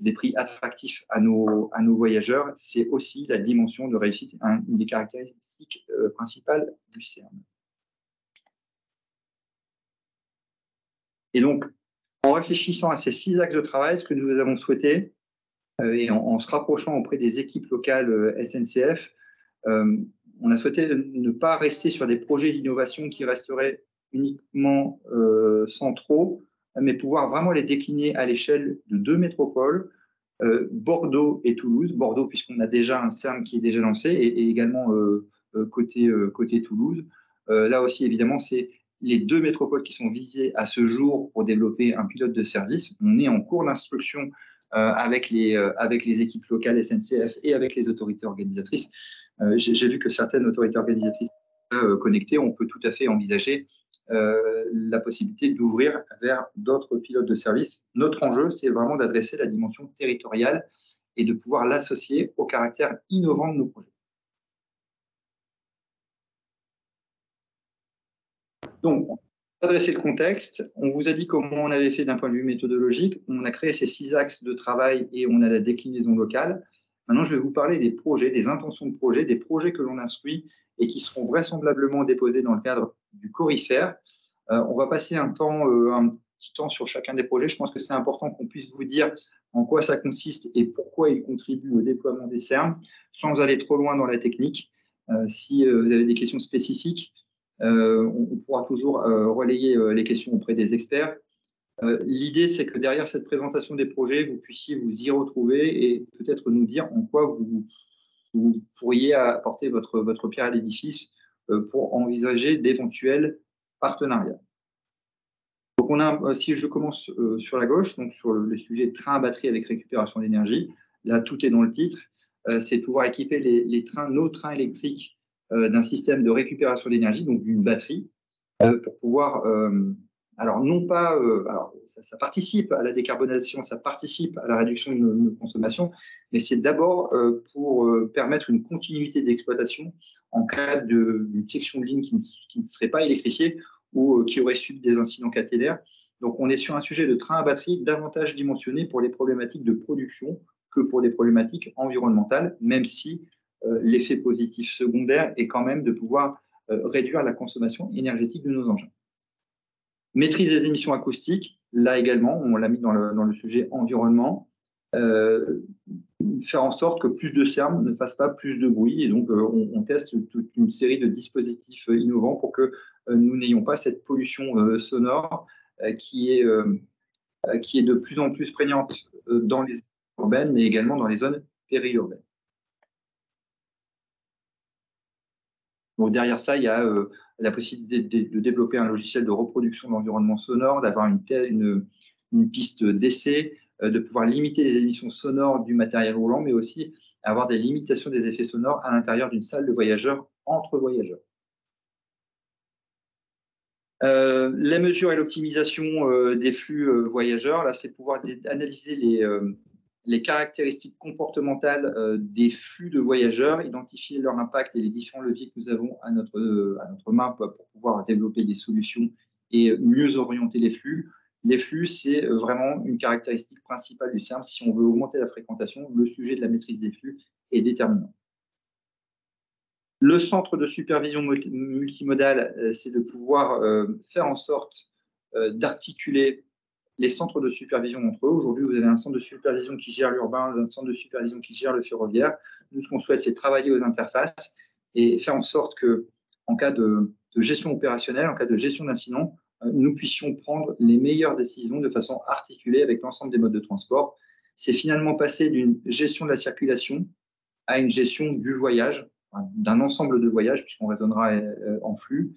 des prix attractifs à nos voyageurs. C'est aussi la dimension de réussite, une des caractéristiques principales du SERM. Et donc, en réfléchissant à ces 6 axes de travail, ce que nous avons souhaité, et en se rapprochant auprès des équipes locales SNCF, on a souhaité ne pas rester sur des projets d'innovation qui resteraient uniquement centraux, mais pouvoir vraiment les décliner à l'échelle de 2 métropoles, Bordeaux et Toulouse. Bordeaux, puisqu'on a déjà un SERM qui est déjà lancé, et également côté Toulouse. Là aussi, évidemment, c'est les 2 métropoles qui sont visées à ce jour pour développer un pilote de service. On est en cours d'instruction avec les équipes locales SNCF et avec les autorités organisatrices. J'ai vu que certaines autorités organisatrices connectées, on peut tout à fait envisager la possibilité d'ouvrir vers d'autres pilotes de service. Notre enjeu, c'est vraiment d'adresser la dimension territoriale et de pouvoir l'associer au caractère innovant de nos projets. Donc, pour adresser le contexte, on vous a dit comment on avait fait d'un point de vue méthodologique. On a créé ces 6 axes de travail et on a la déclinaison locale. Maintenant, je vais vous parler des projets, des intentions de projets, des projets que l'on instruit et qui seront vraisemblablement déposés dans le cadre du Corifère. On va passer un petit temps sur chacun des projets. Je pense que c'est important qu'on puisse vous dire en quoi ça consiste et pourquoi ils contribuent au déploiement des SERM, sans aller trop loin dans la technique. Si vous avez des questions spécifiques, on pourra toujours relayer les questions auprès des experts. L'idée, c'est que derrière cette présentation des projets, vous puissiez vous y retrouver et peut-être nous dire en quoi vous pourriez apporter votre pierre à l'édifice pour envisager d'éventuels partenariats. Donc si je commence sur la gauche, donc sur le sujet train à batterie avec récupération d'énergie, là tout est dans le titre, c'est pouvoir équiper nos trains électriques d'un système de récupération d'énergie, donc d'une batterie, pour pouvoir alors non pas, alors ça participe à la décarbonation, ça participe à la réduction de nos consommations, mais c'est d'abord pour permettre une continuité d'exploitation en cas d'une section de ligne qui ne serait pas électrifiée ou qui aurait subi des incidents caténaires. Donc on est sur un sujet de train à batterie davantage dimensionné pour les problématiques de production que pour les problématiques environnementales, même si l'effet positif secondaire est quand même de pouvoir réduire la consommation énergétique de nos engins. Maîtrise des émissions acoustiques, là également, on l'a mis dans le sujet environnement, faire en sorte que plus de CERM ne fassent pas plus de bruit, et donc on teste toute une série de dispositifs innovants pour que nous n'ayons pas cette pollution sonore qui est de plus en plus prégnante dans les zones urbaines, mais également dans les zones périurbaines. Donc derrière ça, il y a la possibilité de développer un logiciel de reproduction de l'environnement sonore, d'avoir une piste d'essai, de pouvoir limiter les émissions sonores du matériel roulant, mais aussi avoir des limitations des effets sonores à l'intérieur d'une salle de voyageurs entre voyageurs. La mesure et l'optimisation des flux voyageurs, là, c'est pouvoir analyser les caractéristiques comportementales des flux de voyageurs, identifier leur impact et les différents leviers que nous avons à notre main pour pouvoir développer des solutions et mieux orienter les flux. Les flux, c'est vraiment une caractéristique principale du CERM. Si on veut augmenter la fréquentation, le sujet de la maîtrise des flux est déterminant. Le centre de supervision multimodale, c'est de pouvoir faire en sorte d'articuler les centres de supervision entre eux. Aujourd'hui, vous avez un centre de supervision qui gère l'urbain, un centre de supervision qui gère le ferroviaire. Nous, ce qu'on souhaite, c'est travailler aux interfaces et faire en sorte que, en cas de gestion opérationnelle, en cas de gestion d'incident, nous puissions prendre les meilleures décisions de façon articulée avec l'ensemble des modes de transport. C'est finalement passer d'une gestion de la circulation à une gestion du voyage, d'un ensemble de voyages, puisqu'on raisonnera en flux.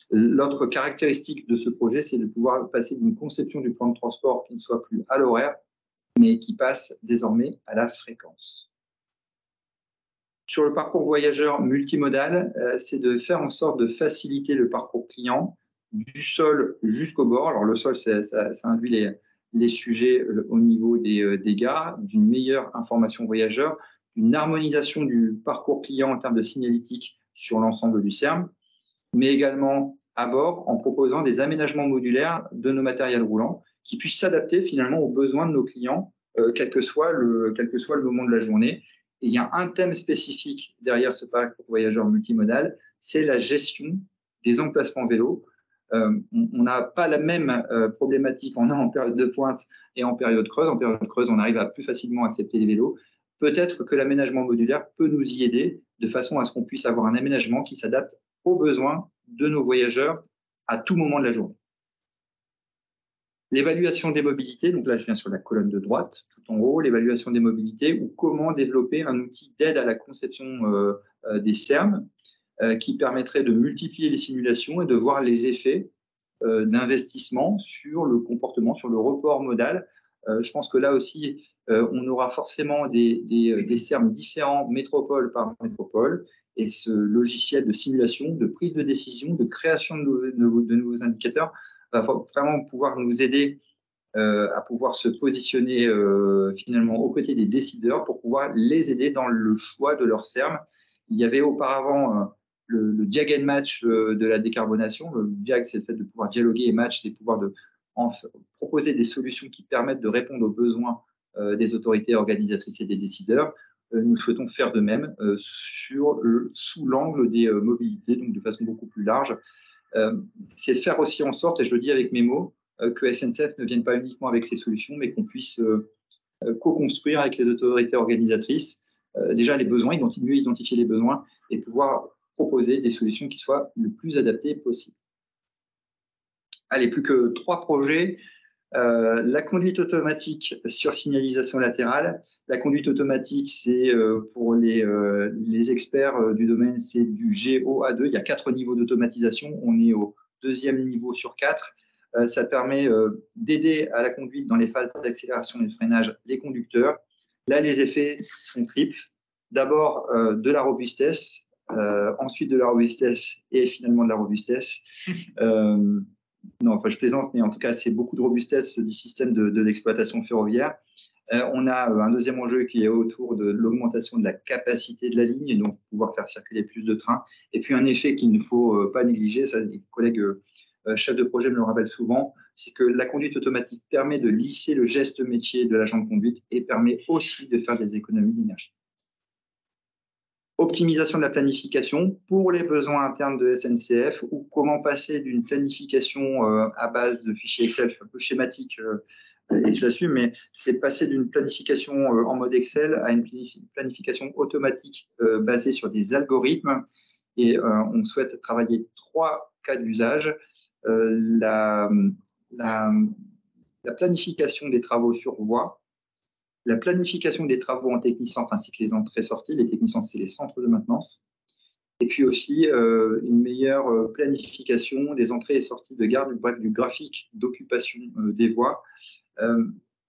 L'autre caractéristique de ce projet, c'est de pouvoir passer d'une conception du plan de transport qui ne soit plus à l'horaire, mais qui passe désormais à la fréquence. Sur le parcours voyageur multimodal, c'est de faire en sorte de faciliter le parcours client du sol jusqu'au bord. Alors le sol, ça induit les sujets au niveau des gares, d'une meilleure information voyageur, une harmonisation du parcours client en termes de signalétique sur l'ensemble du CERM, mais également à bord en proposant des aménagements modulaires de nos matériels roulants qui puissent s'adapter finalement aux besoins de nos clients, quel que soit le moment de la journée. Et il y a un thème spécifique derrière ce parcours voyageur multimodal, c'est la gestion des emplacements vélos. On n'a pas la même problématique en période de pointe et en période creuse. En période creuse, on arrive à plus facilement accepter les vélos. Peut-être que l'aménagement modulaire peut nous y aider de façon à ce qu'on puisse avoir un aménagement qui s'adapte aux besoins de nos voyageurs à tout moment de la journée. L'évaluation des mobilités, donc là je viens sur la colonne de droite, tout en haut, l'évaluation des mobilités ou comment développer un outil d'aide à la conception des CERM qui permettrait de multiplier les simulations et de voir les effets d'investissement sur le comportement, sur le report modal. Je pense que là aussi, on aura forcément des CERM différents métropole par métropole. Et ce logiciel de simulation, de prise de décision, de création de nouveaux indicateurs va vraiment pouvoir nous aider à pouvoir se positionner finalement aux côtés des décideurs pour pouvoir les aider dans le choix de leur CERM. Il y avait auparavant le diag and match de la décarbonation. Le diag, c'est le fait de pouvoir dialoguer, et match, c'est pouvoir proposer des solutions qui permettent de répondre aux besoins des autorités organisatrices et des décideurs. Nous souhaitons faire de même sous l'angle des mobilités, donc de façon beaucoup plus large. C'est faire aussi en sorte, et je le dis avec mes mots, que SNCF ne vienne pas uniquement avec ses solutions, mais qu'on puisse co-construire avec les autorités organisatrices déjà les besoins, mieux identifier les besoins et pouvoir proposer des solutions qui soient le plus adaptées possible. Allez, plus que 3 projets. La conduite automatique sur signalisation latérale. La conduite automatique, c'est pour les experts du domaine, c'est du GOA2. Il y a 4 niveaux d'automatisation. On est au 2e niveau sur 4. Ça permet d'aider à la conduite dans les phases d'accélération et de freinage les conducteurs. Là, les effets sont triples. D'abord, de la robustesse, ensuite de la robustesse et finalement de la robustesse. non, enfin, je plaisante, mais en tout cas, c'est beaucoup de robustesse du système de l'exploitation ferroviaire. On a un deuxième enjeu qui est autour de l'augmentation de la capacité de la ligne, et donc pouvoir faire circuler plus de trains. Et puis un effet qu'il ne faut pas négliger, ça les collègues chefs de projet me le rappellent souvent, c'est que la conduite automatique permet de lisser le geste métier de l'agent de conduite et permet aussi de faire des économies d'énergie. Optimisation de la planification pour les besoins internes de SNCF, ou comment passer d'une planification à base de fichiers Excel un peu schématique, et je l'assume, mais c'est passer d'une planification en mode Excel à une planification automatique basée sur des algorithmes. Et on souhaite travailler 3 cas d'usage. La planification des travaux sur voie, la planification des travaux en technicentre ainsi que les entrées-sorties. Les technicentres, c'est les centres de maintenance. Et puis aussi une meilleure planification des entrées et sorties de gare, bref, du graphique d'occupation des voies.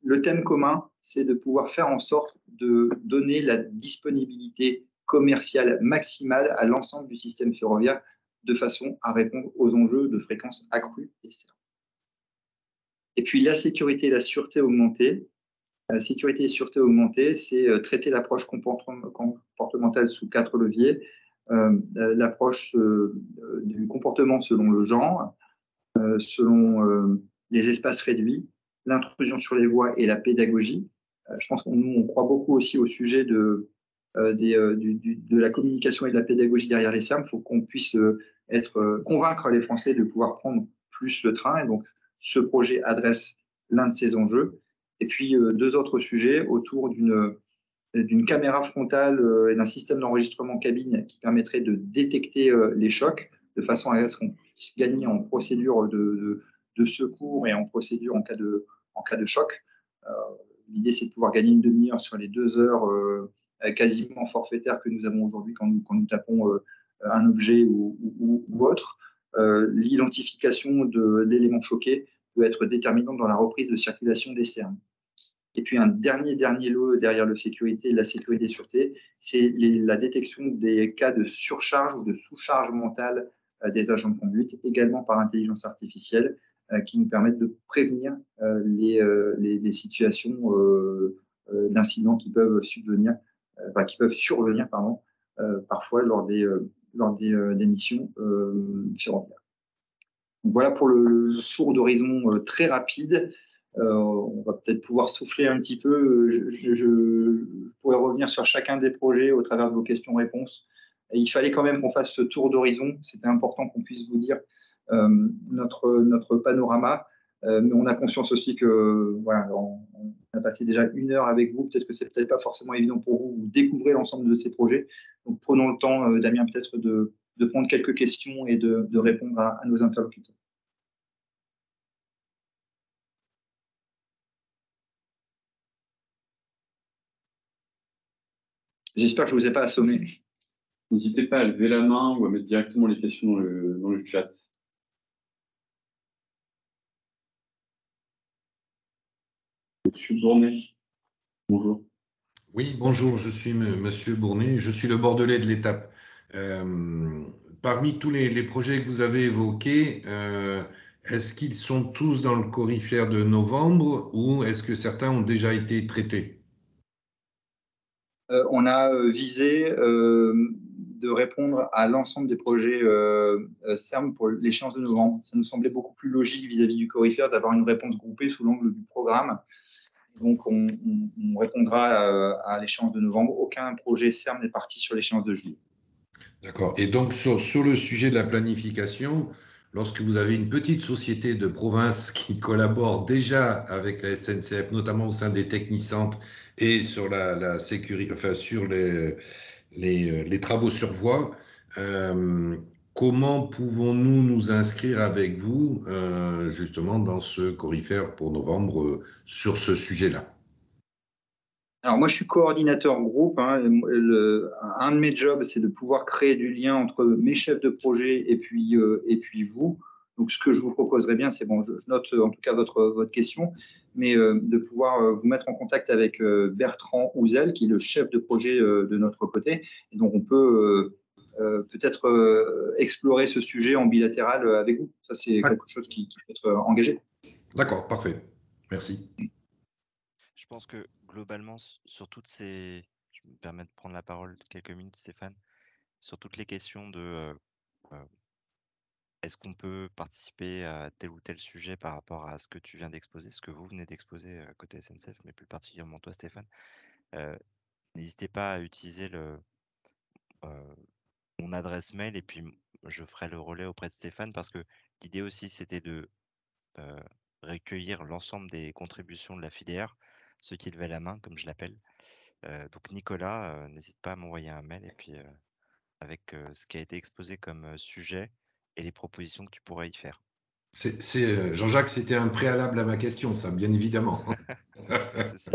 Le thème commun, c'est de pouvoir faire en sorte de donner la disponibilité commerciale maximale à l'ensemble du système ferroviaire de façon à répondre aux enjeux de fréquence accrue et serre. Et puis la sécurité et la sûreté augmentée. La sécurité et sûreté augmentée, c'est traiter l'approche comportementale sous 4 leviers. L'approche du comportement selon le genre, selon les espaces réduits, l'intrusion sur les voies et la pédagogie. Je pense qu'on croit beaucoup aussi au sujet de la communication et de la pédagogie derrière les SERM. Il faut qu'on puisse convaincre les Français de pouvoir prendre plus le train. Et donc, ce projet adresse l'un de ces enjeux. Et puis, 2 autres sujets autour d'une caméra frontale et d'un système d'enregistrement cabine qui permettrait de détecter les chocs de façon à ce qu'on puisse gagner en procédure de secours et en procédure en cas de choc. L'idée, c'est de pouvoir gagner une demi-heure sur les 2 heures quasiment forfaitaires que nous avons aujourd'hui quand nous tapons un objet ou autre. L'identification de l'élément choqué peut être déterminante dans la reprise de circulation des SERM. Et puis un dernier lot derrière la sécurité et sûreté, c'est la détection des cas de surcharge ou de sous-charge mentale des agents de conduite, également par intelligence artificielle, qui nous permettent de prévenir les situations d'incidents qui peuvent survenir parfois lors des missions ferroviaires. Donc voilà pour le tour d'horizon très rapide. On va peut-être pouvoir souffler un petit peu. Je pourrais revenir sur chacun des projets au travers de vos questions-réponses. Il fallait quand même qu'on fasse ce tour d'horizon. C'était important qu'on puisse vous dire notre panorama. Mais on a conscience aussi que voilà, on a passé déjà 1 heure avec vous. Peut-être que c'est peut-être pas forcément évident pour vous. Vous découvrez l'ensemble de ces projets. Donc prenons le temps, Damien, peut-être de prendre quelques questions et de répondre à nos interlocuteurs. J'espère que je ne vous ai pas assommé. N'hésitez pas à lever la main ou à mettre directement les questions dans le chat. Monsieur Bournet, bonjour. Oui, bonjour, je suis Monsieur Bournet, je suis le Bordelais de l'étape. Parmi tous les projets que vous avez évoqués, est-ce qu'ils sont tous dans le corifère de novembre ou est-ce que certains ont déjà été traités? On a visé de répondre à l'ensemble des projets SERM pour l'échéance de novembre. Ça nous semblait beaucoup plus logique vis-à-vis du corifère d'avoir une réponse groupée sous l'angle du programme. Donc, on répondra à l'échéance de novembre. Aucun projet SERM n'est parti sur l'échéance de juillet. D'accord. Et donc, sur le sujet de la planification, lorsque vous avez une petite société de province qui collabore déjà avec la SNCF, notamment au sein des technicentres et sur la sécurité, enfin sur les travaux sur voie, comment pouvons-nous nous inscrire avec vous justement dans ce corifère pour novembre sur ce sujet-là? Alors moi, je suis coordinateur groupe. Un de mes jobs, c'est de pouvoir créer du lien entre mes chefs de projet et puis vous. Donc, ce que je vous proposerais bien, c'est, bon, je note en tout cas votre question, mais de pouvoir vous mettre en contact avec Bertrand Houzel, qui est le chef de projet de notre côté. Et donc, on peut peut-être explorer ce sujet en bilatéral avec vous. Ça, c'est quelque chose qui peut être engagé. D'accord, parfait. Merci. Je pense que globalement, sur toutes ces... Je me permets de prendre la parole quelques minutes, Stéphane. Sur toutes les questions de est-ce qu'on peut participer à tel ou tel sujet par rapport à ce que tu viens d'exposer, ce que vous venez d'exposer côté SNCF, mais plus particulièrement toi, Stéphane, n'hésitez pas à utiliser mon adresse mail et puis je ferai le relais auprès de Stéphane parce que l'idée aussi c'était de recueillir l'ensemble des contributions de la filière, ceux qui levaient la main, comme je l'appelle. Donc Nicolas, n'hésite pas à m'envoyer un mail et puis avec ce qui a été exposé comme sujet et les propositions que tu pourrais y faire. Jean-Jacques, c'était un préalable à ma question, ça, bien évidemment. Pas de souci.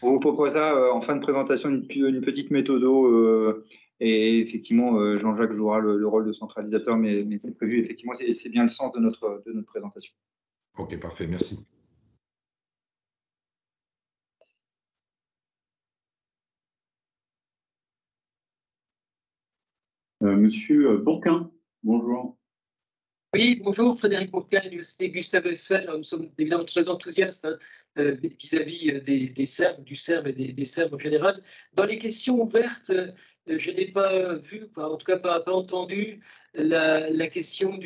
On vous proposera en fin de présentation une petite méthodo et effectivement Jean-Jacques jouera le rôle de centralisateur, mais c'est prévu effectivement, c'est bien le sens de notre présentation. Ok, parfait, merci. Monsieur Bourquin, bonjour. Oui, bonjour, Frédéric Bourquin, l'Université Gustave Eiffel. Nous sommes évidemment très enthousiastes vis-à-vis des CERM, du CERM et des CERM en général. Dans les questions ouvertes, je n'ai pas vu, enfin, en tout cas pas entendu, la question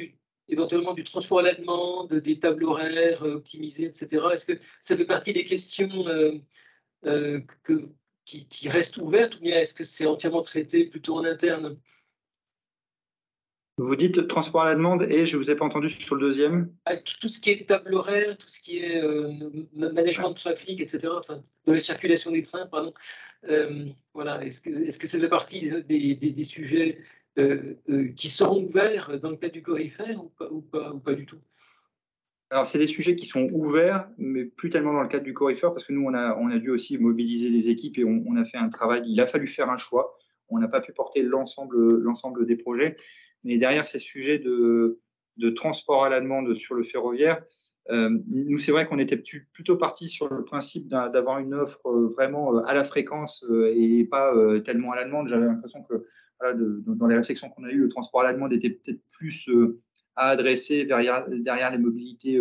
éventuellement du transport à la demande, des tables horaires optimisées, etc. Est-ce que ça fait partie des questions qui restent ouvertes ou bien est-ce que c'est entièrement traité plutôt en interne? Vous dites transport à la demande et je ne vous ai pas entendu sur le deuxième. Tout ce qui est table horaire, tout ce qui est management de trafic, etc., enfin, de la circulation des trains, pardon. Voilà. Est-ce que ça fait partie des sujets qui seront ouverts dans le cadre du Corifer ou pas du tout? Alors, c'est des sujets qui sont ouverts, mais plus tellement dans le cadre du Corifer, parce que nous, on a dû aussi mobiliser les équipes et on a fait un travail. Il a fallu faire un choix. On n'a pas pu porter l'ensemble des projets. Mais derrière ces sujets de transport à la demande sur le ferroviaire, nous, c'est vrai qu'on était plutôt parti sur le principe d'avoir une offre vraiment à la fréquence et pas tellement à la demande. J'avais l'impression que voilà, dans les réflexions qu'on a eues, le transport à la demande était peut-être plus à adresser derrière les mobilités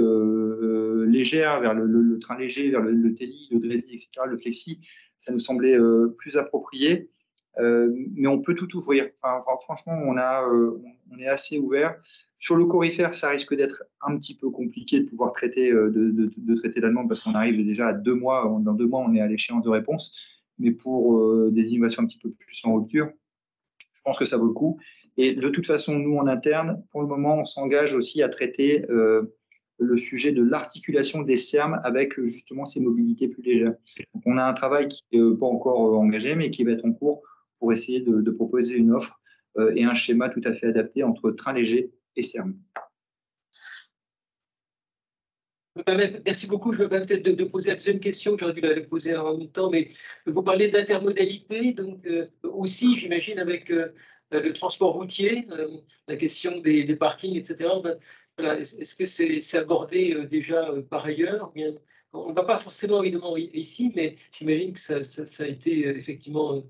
légères, vers le train léger, vers le Teli, le Drési, etc., le Flexi. Ça nous semblait plus approprié. Mais on peut tout ouvrir. Enfin, franchement, on est assez ouvert. Sur le Corifer, ça risque d'être un petit peu compliqué de pouvoir traiter traiter la demande parce qu'on arrive déjà à 2 mois. Dans 2 mois, on est à l'échéance de réponse. Mais pour des innovations un petit peu plus en rupture, je pense que ça vaut le coup. Et de toute façon, nous, en interne, pour le moment, on s'engage aussi à traiter le sujet de l'articulation des CERM avec justement ces mobilités plus légères. Donc, on a un travail qui n'est pas encore engagé, mais qui va être en cours pour essayer de proposer une offre et un schéma tout à fait adapté entre train léger et CERM. Merci beaucoup. Je me permets peut-être de poser la deuxième question. J'aurais dû la poser en même temps, mais vous parlez d'intermodalité, donc aussi, j'imagine, avec le transport routier, la question des parkings, etc. Voilà. Est-ce que c'est abordé déjà par ailleurs? Bien, on ne va pas forcément évidemment ici, mais j'imagine que ça a été effectivement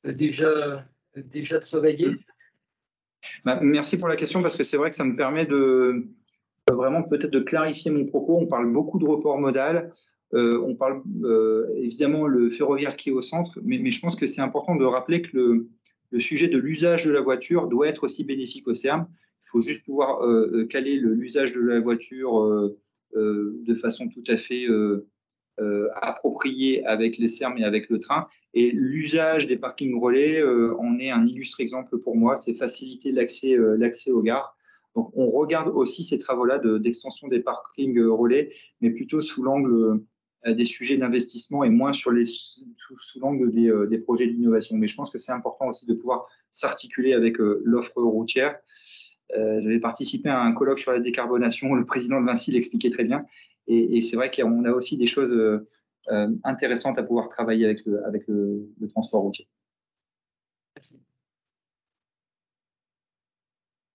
déjà travaillé. Merci pour la question parce que c'est vrai que ça me permet de vraiment peut-être de clarifier mon propos. On parle beaucoup de report modal. On parle évidemment le ferroviaire qui est au centre, mais je pense que c'est important de rappeler que le sujet de l'usage de la voiture doit être aussi bénéfique au CERM. Il faut juste pouvoir caler l'usage de la voiture de façon tout à fait appropriée avec les CERM et avec le train. Et l'usage des parkings relais en est un illustre exemple pour moi. C'est faciliter l'accès aux gares. Donc, on regarde aussi ces travaux-là d'extension des parkings relais, mais plutôt sous l'angle des sujets d'investissement et moins sous l'angle des projets d'innovation. Mais je pense que c'est important aussi de pouvoir s'articuler avec l'offre routière. J'avais participé à un colloque sur la décarbonation. Le président de Vinci l'expliquait très bien. Et c'est vrai qu'on a aussi des choses intéressantes à pouvoir travailler avec le transport routier. Merci.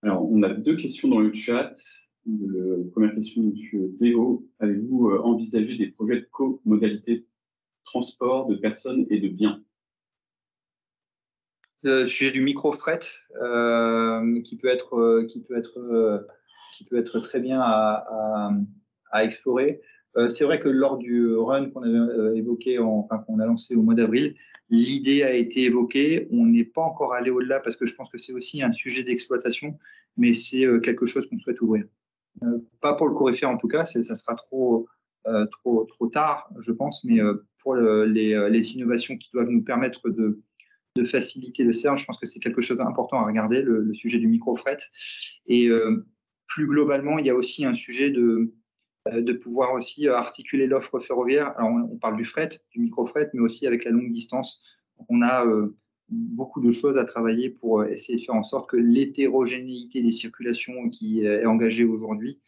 Alors, on a 2 questions dans le chat. Première question, M. Léo. Avez-vous envisagé des projets de co-modalité transport de personnes et de biens? Le sujet du micro-fret, qui peut être très bien à explorer. C'est vrai que lors du run qu'on avait évoqué, qu'on a lancé au mois d'avril, l'idée a été évoquée. On n'est pas encore allé au-delà parce que je pense que c'est aussi un sujet d'exploitation, mais c'est quelque chose qu'on souhaite ouvrir. Pas pour le coryphère en tout cas, ça sera trop tard, je pense, mais pour les innovations qui doivent nous permettre de faciliter le CERN, je pense que c'est quelque chose d'important à regarder, le sujet du micro-fret. Et plus globalement, il y a aussi un sujet de pouvoir aussi articuler l'offre ferroviaire. Alors, on parle du fret, du micro-fret, mais aussi avec la longue distance. Donc, on a beaucoup de choses à travailler pour essayer de faire en sorte que l'hétérogénéité des circulations qui est engagée aujourd'hui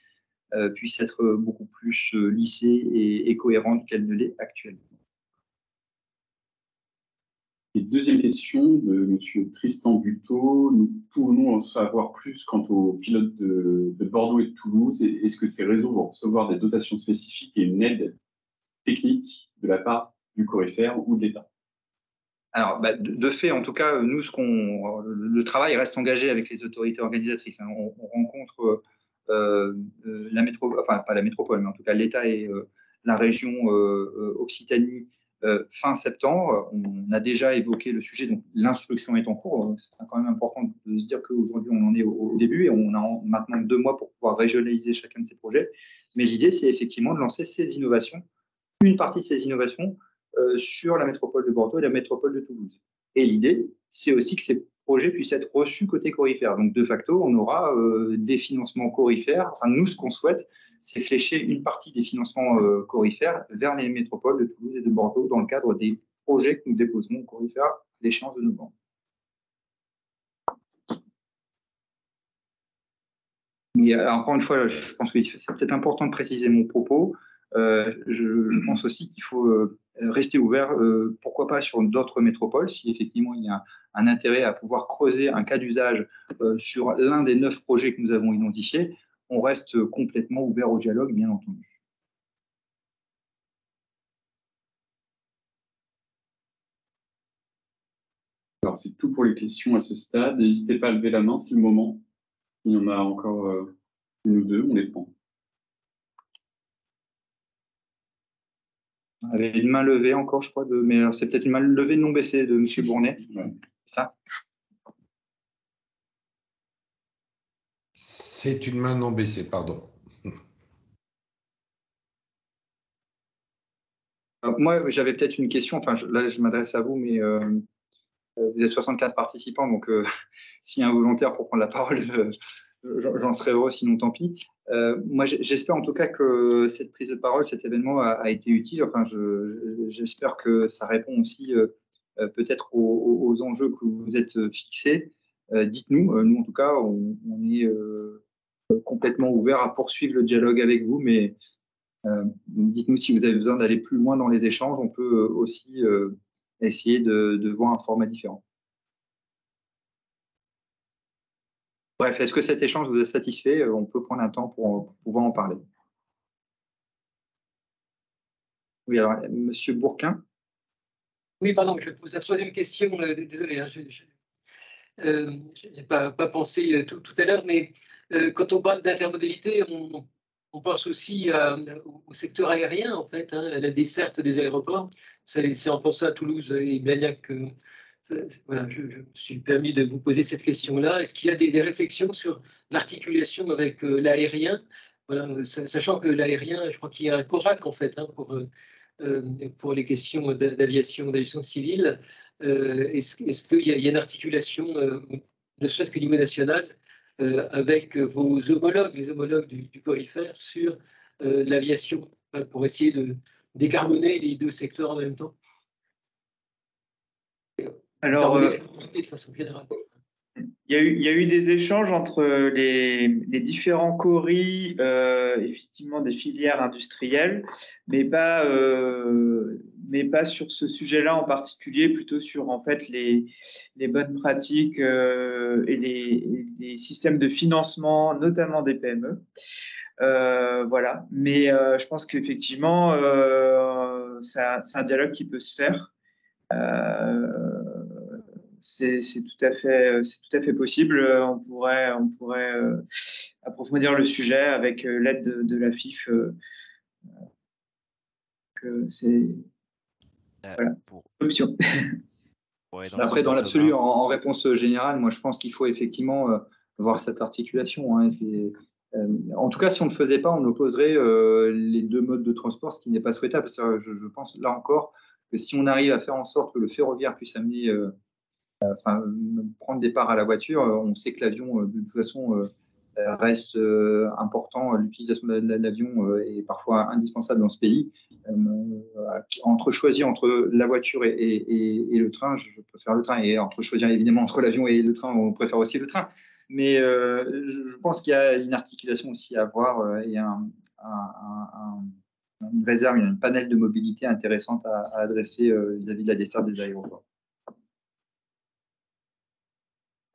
puisse être beaucoup plus lissée et cohérente qu'elle ne l'est actuellement. Et deuxième question de M. Tristan Buteau. Nous pouvons en savoir plus quant aux pilotes de Bordeaux et de Toulouse. Est-ce que ces réseaux vont recevoir des dotations spécifiques et une aide technique de la part du coryphère ou de l'État? Alors, de fait, en tout cas, nous, le travail reste engagé avec les autorités organisatrices. Hein. On rencontre la métropole, enfin pas la métropole, mais en tout cas l'État et la région Occitanie fin septembre. On a déjà évoqué le sujet, donc l'instruction est en cours. C'est quand même important de se dire qu'aujourd'hui on en est au début et on a maintenant 2 mois pour pouvoir régionaliser chacun de ces projets. Mais l'idée, c'est effectivement de lancer ces innovations, une partie de ces innovations sur la métropole de Bordeaux et la métropole de Toulouse. Et l'idée, c'est aussi que ces projets puissent être reçus côté coryphère. Donc, de facto, on aura des financements coryphères. Enfin, nous, ce qu'on souhaite, c'est flécher une partie des financements coryphères vers les métropoles de Toulouse et de Bordeaux dans le cadre des projets que nous déposerons au coryphère à l'échéance de novembre. Et encore une fois, je pense que c'est peut-être important de préciser mon propos. Je pense aussi qu'il faut rester ouvert, pourquoi pas sur d'autres métropoles, si effectivement il y a un intérêt à pouvoir creuser un cas d'usage sur l'un des 9 projets que nous avons identifiés. On reste complètement ouvert au dialogue, bien entendu. Alors, c'est tout pour les questions à ce stade. N'hésitez pas à lever la main, c'est le moment. Il y en a encore une ou deux, on les prend. Il y avait une main levée encore, je crois, mais c'est peut-être une main levée non baissée de M. Bournet. Ouais. Ça. C'est une main non baissée, pardon. Alors, moi, j'avais peut-être une question. Enfin, là, je m'adresse à vous, mais vous êtes 75 participants, donc s'il y a un volontaire pour prendre la parole, j'en serais heureux, sinon tant pis. Moi, j'espère en tout cas que cette prise de parole, cet événement a été utile. Enfin, j'espère que ça répond aussi peut-être aux enjeux que vous êtes fixés. Dites-nous, nous en tout cas, on est complètement ouvert à poursuivre le dialogue avec vous, mais dites-nous si vous avez besoin d'aller plus loin dans les échanges. On peut aussi essayer de voir un format différent. Bref, est-ce que cet échange vous a satisfait? On peut prendre un temps pour pouvoir en parler. Oui, alors, Monsieur Bourquin. Oui, pardon, je pose la troisième question. Désolé, hein, je n'ai pas pensé tout à l'heure, mais quand on parle d'intermodalité, on pense aussi au secteur aérien, en fait, hein, à la desserte des aéroports. C'est en pensant à Toulouse et Blagnac que voilà, je me suis permis de vous poser cette question-là. Est-ce qu'il y a des réflexions sur l'articulation avec l'aérien, voilà, sachant que l'aérien, je crois qu'il y a un CORAC, en fait, hein, pour les questions d'aviation civile. Est-ce qu'il y a une articulation, ne serait-ce qu'au niveau national, avec vos homologues, les homologues du coryphère sur l'aviation, pour essayer de décarboner les 2 secteurs en même temps? Alors, il y a eu des échanges entre les différents coris, effectivement des filières industrielles, mais pas sur ce sujet-là en particulier, plutôt sur en fait les bonnes pratiques et les systèmes de financement, notamment des PME. Voilà. Mais je pense qu'effectivement, c'est un dialogue qui peut se faire. c'est tout à fait possible. On pourrait approfondir le sujet avec l'aide de la FIF. C'est voilà, option. Après, dans l'absolu, en réponse générale, moi, je pense qu'il faut effectivement voir cette articulation. Hein, en tout cas, si on ne le faisait pas, on opposerait les deux modes de transport, ce qui n'est pas souhaitable. Je pense, là encore, que si on arrive à faire en sorte que le ferroviaire puisse amener, prendre des parts à la voiture, on sait que l'avion, de toute façon, reste important. L'utilisation de l'avion est parfois indispensable dans ce pays. Choisir entre la voiture et le train, je préfère le train. Et entre choisir évidemment entre l'avion et le train, on préfère aussi le train. Mais je pense qu'il y a une articulation aussi à avoir et une réserve, une panel de mobilité intéressante à adresser vis-à-vis de la desserte des aéroports.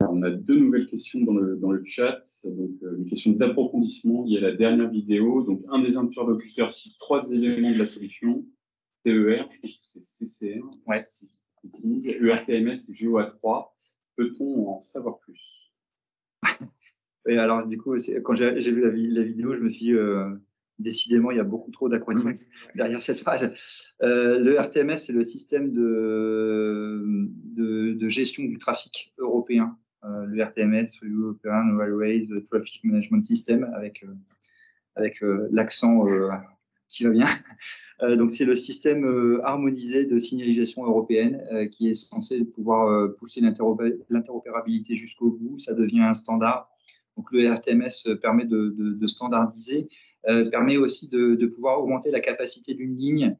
On a deux nouvelles questions dans le chat. Donc, une question d'approfondissement liée à la dernière vidéo. Donc, un des interlocuteurs cite 3 éléments de la solution. TER, je pense que c'est CCR. Ouais. ERTMS et GOA3. Peut-on en savoir plus? Et alors, du coup, quand j'ai vu la vidéo, je me suis dit, décidément, il y a beaucoup trop d'acronymes derrière cette phrase. Le RTMS, c'est le système de gestion du trafic européen. Le RTMS, European Railways Traffic Management System, avec l'accent qui va bien. Donc, c'est le système harmonisé de signalisation européenne qui est censé pouvoir pousser l'interopérabilité jusqu'au bout. Ça devient un standard. Donc, le RTMS permet de standardiser, permet aussi de pouvoir augmenter la capacité d'une ligne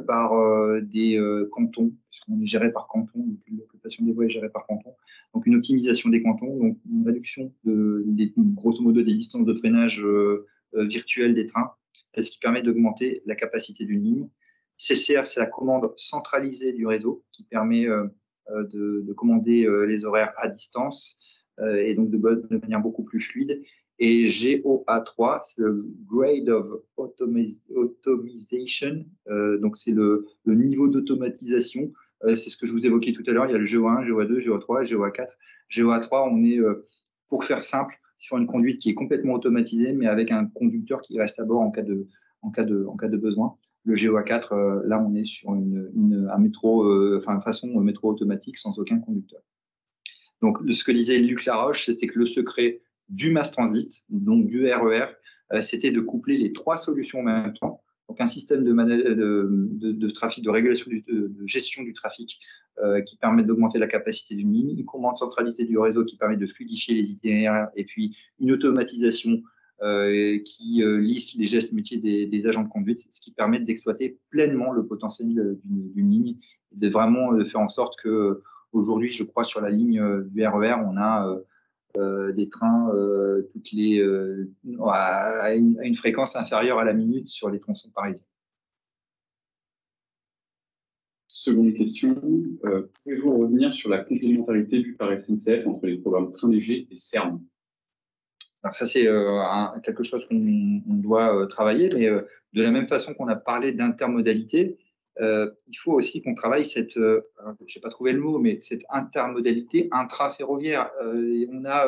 par des cantons, puisqu'on est géré par canton, donc l'occupation des voies est gérée par canton. Donc, une optimisation des cantons, donc une réduction grosso modo des distances de freinage virtuelles des trains, ce qui permet d'augmenter la capacité d'une ligne. CCR, c'est la commande centralisée du réseau qui permet de commander les horaires à distance et donc de manière beaucoup plus fluide. Et GOA3, c'est le Grade of Automation, donc c'est le niveau d'automatisation. C'est ce que je vous évoquais tout à l'heure. Il y a le GOA1, GOA2, GOA3, GOA4. GOA3, on est, pour faire simple, sur une conduite qui est complètement automatisée, mais avec un conducteur qui reste à bord en cas de besoin. Le GOA4, là, on est sur un métro, façon métro automatique sans aucun conducteur. Donc, ce que disait Luc Laroche, c'était que le secret du mass transit, donc du RER, c'était de coupler les 3 solutions en même temps. Donc, un système de trafic, de régulation, de gestion du trafic qui permet d'augmenter la capacité d'une ligne, une commande centralisée du réseau qui permet de fluidifier les itinéraires, et puis une automatisation qui lisse les gestes métiers des agents de conduite, ce qui permet d'exploiter pleinement le potentiel d'une ligne, et de vraiment faire en sorte que aujourd'hui, je crois, sur la ligne du RER, on a des trains à une fréquence inférieure à la minute sur les tronçons parisiens. Seconde question, pouvez-vous revenir sur la complémentarité vue par SNCF entre les programmes Train léger et CERM? Alors ça, c'est quelque chose qu'on doit travailler, mais de la même façon qu'on a parlé d'intermodalité, il faut aussi qu'on travaille je n'ai pas trouvé le mot, mais cette intermodalité intra-ferroviaire. On a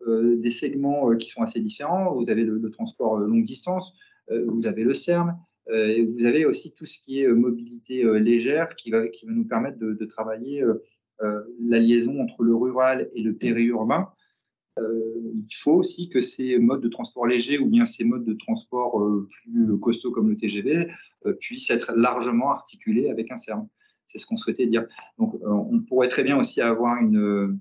des segments qui sont assez différents. Vous avez le transport longue distance, vous avez le CERM, et vous avez aussi tout ce qui est mobilité légère qui va nous permettre de travailler la liaison entre le rural et le périurbain. Il faut aussi que ces modes de transport léger ou bien ces modes de transport plus costauds comme le TGV puissent être largement articulés avec un CERM. C'est ce qu'on souhaitait dire. Donc, on pourrait très bien aussi avoir un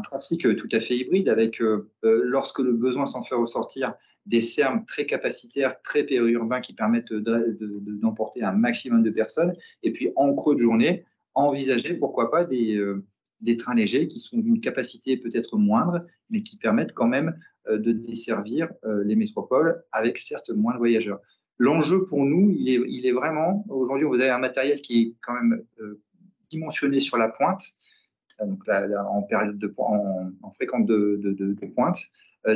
trafic tout à fait hybride avec, lorsque le besoin s'en fait ressortir, des CERM très capacitaires, très périurbains qui permettent d'emporter un maximum de personnes. Et puis, en creux de journée, envisager, pourquoi pas, des trains légers qui sont d'une capacité peut-être moindre, mais qui permettent quand même de desservir les métropoles avec certes moins de voyageurs. L'enjeu pour nous, il est vraiment, aujourd'hui, vous avez un matériel qui est quand même dimensionné sur la pointe, donc là, en période en fréquence de pointe.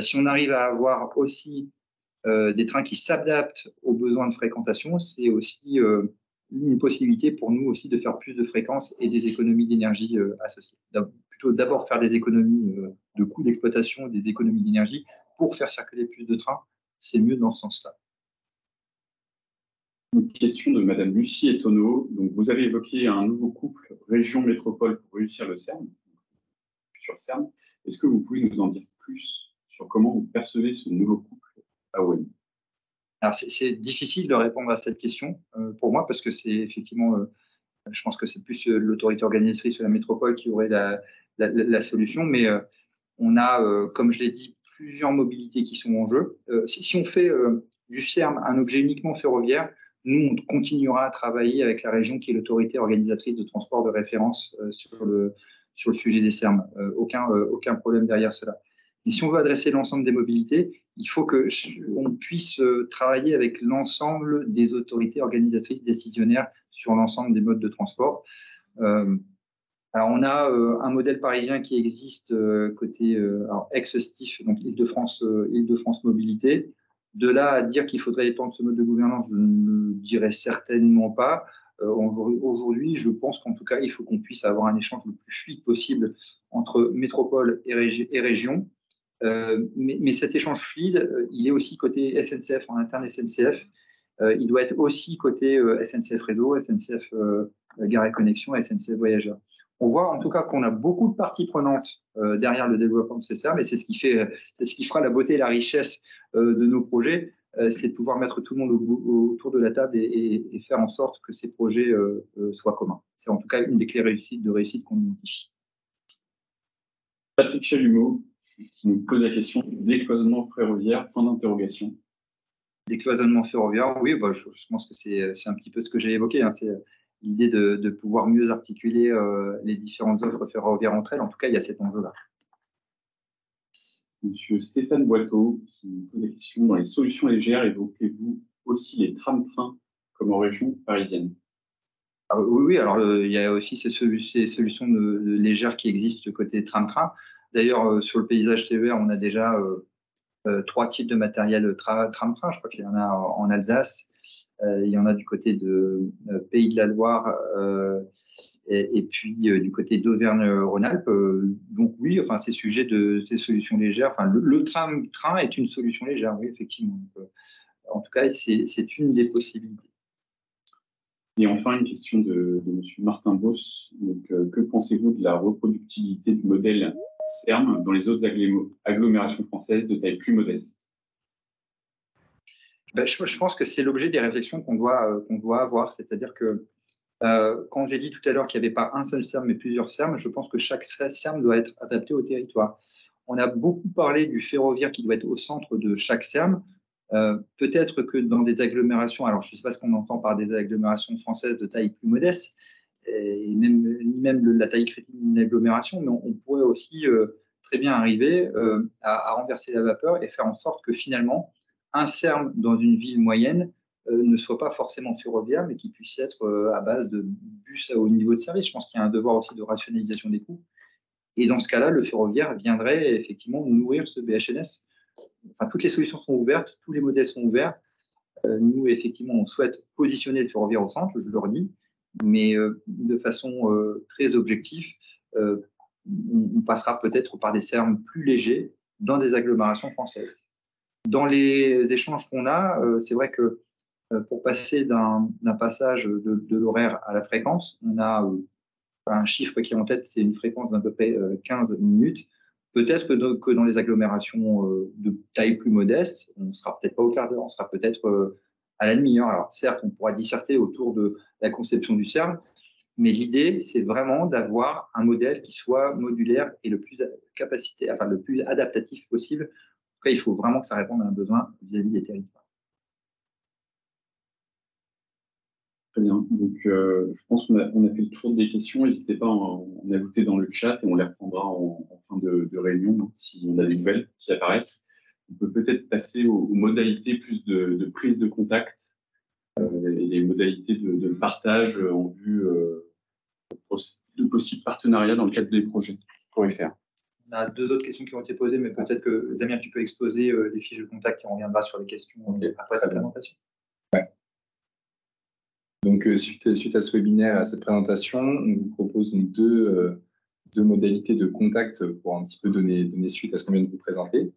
Si on arrive à avoir aussi des trains qui s'adaptent aux besoins de fréquentation, c'est aussi une possibilité pour nous aussi de faire plus de fréquences et des économies d'énergie associées. Plutôt d'abord faire des économies de coûts d'exploitation, des économies d'énergie pour faire circuler plus de trains. C'est mieux dans ce sens-là. Une question de Madame Lucie Etonneau. Donc, vous avez évoqué un nouveau couple région-métropole pour réussir le CERN, sur CERN. Est-ce que vous pouvez nous en dire plus sur comment vous percevez ce nouveau couple à Wayne? Alors, c'est difficile de répondre à cette question pour moi parce que c'est effectivement, je pense que c'est plus l'autorité organisatrice de la métropole qui aurait la solution, mais on a, comme je l'ai dit, plusieurs mobilités qui sont en jeu. Si on fait du CERN un objet uniquement ferroviaire, nous, on continuera à travailler avec la région qui est l'autorité organisatrice de transport de référence sur le sujet des CERN. Aucun problème derrière cela. Et si on veut adresser l'ensemble des mobilités, il faut qu'on puisse travailler avec l'ensemble des autorités organisatrices décisionnaires sur l'ensemble des modes de transport. Alors, on a un modèle parisien qui existe côté ex-STIF, donc Île-de-France Mobilité. De là à dire qu'il faudrait étendre ce mode de gouvernance, je ne le dirais certainement pas. Aujourd'hui, je pense qu'en tout cas, il faut qu'on puisse avoir un échange le plus fluide possible entre métropole et région. Mais cet échange fluide, il est aussi côté SNCF, en interne SNCF. Il doit être aussi côté SNCF Réseau, SNCF Gare et Connexion, SNCF Voyageurs. On voit en tout cas qu'on a beaucoup de parties prenantes derrière le développement de ces CERN, et c'est ce qui fera la beauté et la richesse de nos projets, c'est de pouvoir mettre tout le monde autour de la table et faire en sorte que ces projets soient communs. C'est en tout cas une des clés de réussite qu'on identifie. Patrick Chalumeau qui nous pose la question du décloisonnement ferroviaire, point d'interrogation. Décloisonnement ferroviaire, oui, je pense que c'est un petit peu ce que j'ai évoqué, hein, c'est l'idée de pouvoir mieux articuler les différentes offres ferroviaires entre elles. En tout cas, il y a cet enjeu-là. Monsieur Stéphane Boiteau qui nous pose la question, dans les solutions légères, évoquez-vous aussi les tram-trains comme en région parisienne? Oui, alors il y a aussi ces solutions légères qui existent côté tram-train. D'ailleurs, sur le paysage TER, on a déjà 3 types de matériel tram-train. Je crois qu'il y en a en Alsace, il y en a du côté de Pays de la Loire et puis du côté d'Auvergne-Rhône-Alpes. Donc oui, enfin ces solutions légères. Enfin le tram-train est une solution légère, oui effectivement. Donc, en tout cas, c'est une des possibilités. Et enfin, une question de Monsieur Martin Boss. Donc, que pensez-vous de la reproductibilité du modèle CERM dans les autres agglomérations françaises de taille plus modeste? Je pense que c'est l'objet des réflexions qu'on doit avoir. C'est-à-dire que quand j'ai dit tout à l'heure qu'il n'y avait pas un seul CERM mais plusieurs CERM, je pense que chaque CERM doit être adapté au territoire. On a beaucoup parlé du ferroviaire qui doit être au centre de chaque CERM. Peut-être que dans des agglomérations, alors je ne sais pas ce qu'on entend par des agglomérations françaises de taille plus modeste, et même la taille critique d'une agglomération, mais on pourrait aussi très bien arriver à renverser la vapeur et faire en sorte que finalement, un CERM dans une ville moyenne ne soit pas forcément ferroviaire, mais qui puisse être à base de bus à haut niveau de service. Je pense qu'il y a un devoir aussi de rationalisation des coûts. Et dans ce cas-là, le ferroviaire viendrait effectivement nourrir ce BHNS. Enfin, toutes les solutions sont ouvertes, tous les modèles sont ouverts. Nous, effectivement, on souhaite positionner le ferroviaire au centre, je le redis, mais de façon très objective, on passera peut-être par des CERM plus légers dans des agglomérations françaises. Dans les échanges qu'on a, c'est vrai que pour passer d'un passage de l'horaire à la fréquence, on a un chiffre qui est en tête, c'est une fréquence d'à peu près 15 minutes. Peut-être que dans les agglomérations de taille plus modeste, on ne sera peut-être pas au quart d'heure, on sera peut-être à la demi-heure. Alors certes, on pourra disserter autour de la conception du CERM, mais l'idée, c'est vraiment d'avoir un modèle qui soit modulaire et le plus le plus adaptatif possible. En tout cas, il faut vraiment que ça réponde à un besoin vis-à-vis des territoires. Très bien. Donc, je pense qu'on a fait le tour des questions. N'hésitez pas à en ajouter dans le chat et on les reprendra en fin de réunion si on a des nouvelles qui apparaissent. On peut peut-être passer aux modalités plus de prise de contact et les modalités de partage en vue de possibles partenariats dans le cadre des projets qu'on pourrait faire. On a 2 autres questions qui ont été posées, mais peut-être que Damien, tu peux exposer les fiches de contact et on reviendra sur les questions après ta présentation. Ouais. Donc, suite à ce webinaire, à cette présentation, on vous propose donc deux modalités de contact pour un petit peu donner suite à ce qu'on vient de vous présenter.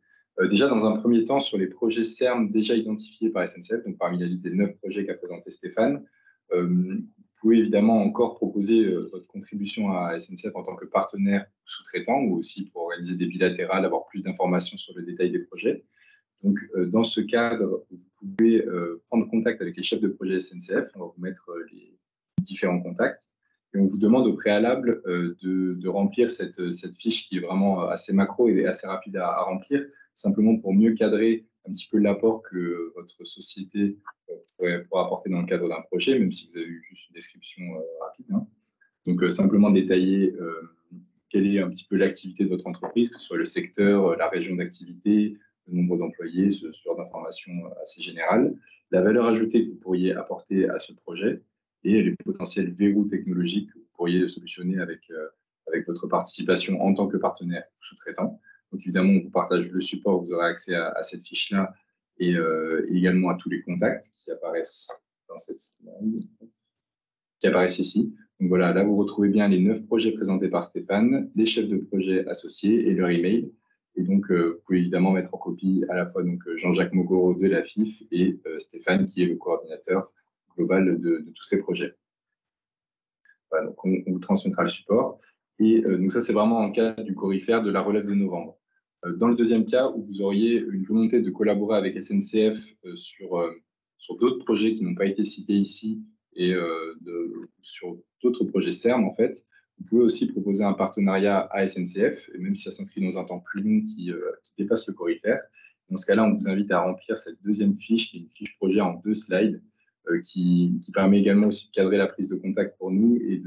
Déjà, dans un premier temps, sur les projets CERM déjà identifiés par SNCF, donc parmi la liste des 9 projets qu'a présenté Stéphane, vous pouvez évidemment encore proposer votre contribution à SNCF en tant que partenaire sous-traitant ou aussi pour organiser des bilatérales, avoir plus d'informations sur le détail des projets. Donc, dans ce cadre, vous pouvez prendre contact avec les chefs de projet SNCF. On va vous mettre les différents contacts. Et on vous demande au préalable de remplir cette fiche qui est vraiment assez macro et assez rapide à remplir, simplement pour mieux cadrer un petit peu l'apport que votre société pourrait apporter dans le cadre d'un projet, même si vous avez eu juste une description rapide. Hein. Donc, simplement détailler quelle est un petit peu l'activité de votre entreprise, que ce soit le secteur, la région d'activité, le nombre d'employés, ce genre d'informations assez générales, la valeur ajoutée que vous pourriez apporter à ce projet et les potentiels verrous technologiques que vous pourriez solutionner avec votre participation en tant que partenaire sous-traitant. Donc évidemment, on vous partage le support, vous aurez accès à cette fiche-là et également à tous les contacts qui apparaissent dans cette slide, qui apparaissent ici. Donc voilà, là vous retrouvez bien les 9 projets présentés par Stéphane, les chefs de projet associés et leur email. Et donc, vous pouvez évidemment mettre en copie à la fois donc Jean-Jacques Mogoro de la FIF et Stéphane, qui est le coordinateur global de tous ces projets. Voilà, donc on vous transmettra le support. Et donc ça, c'est vraiment en cas du Corifère de la relève de novembre. Dans le deuxième cas, où vous auriez une volonté de collaborer avec SNCF sur d'autres projets qui n'ont pas été cités ici et sur d'autres projets CERM, en fait, vous pouvez aussi proposer un partenariat à SNCF, et même si ça s'inscrit dans un temps plus long qui dépasse le Corifère. Dans ce cas-là, on vous invite à remplir cette deuxième fiche, qui est une fiche projet en 2 slides, qui permet également aussi de cadrer la prise de contact pour nous et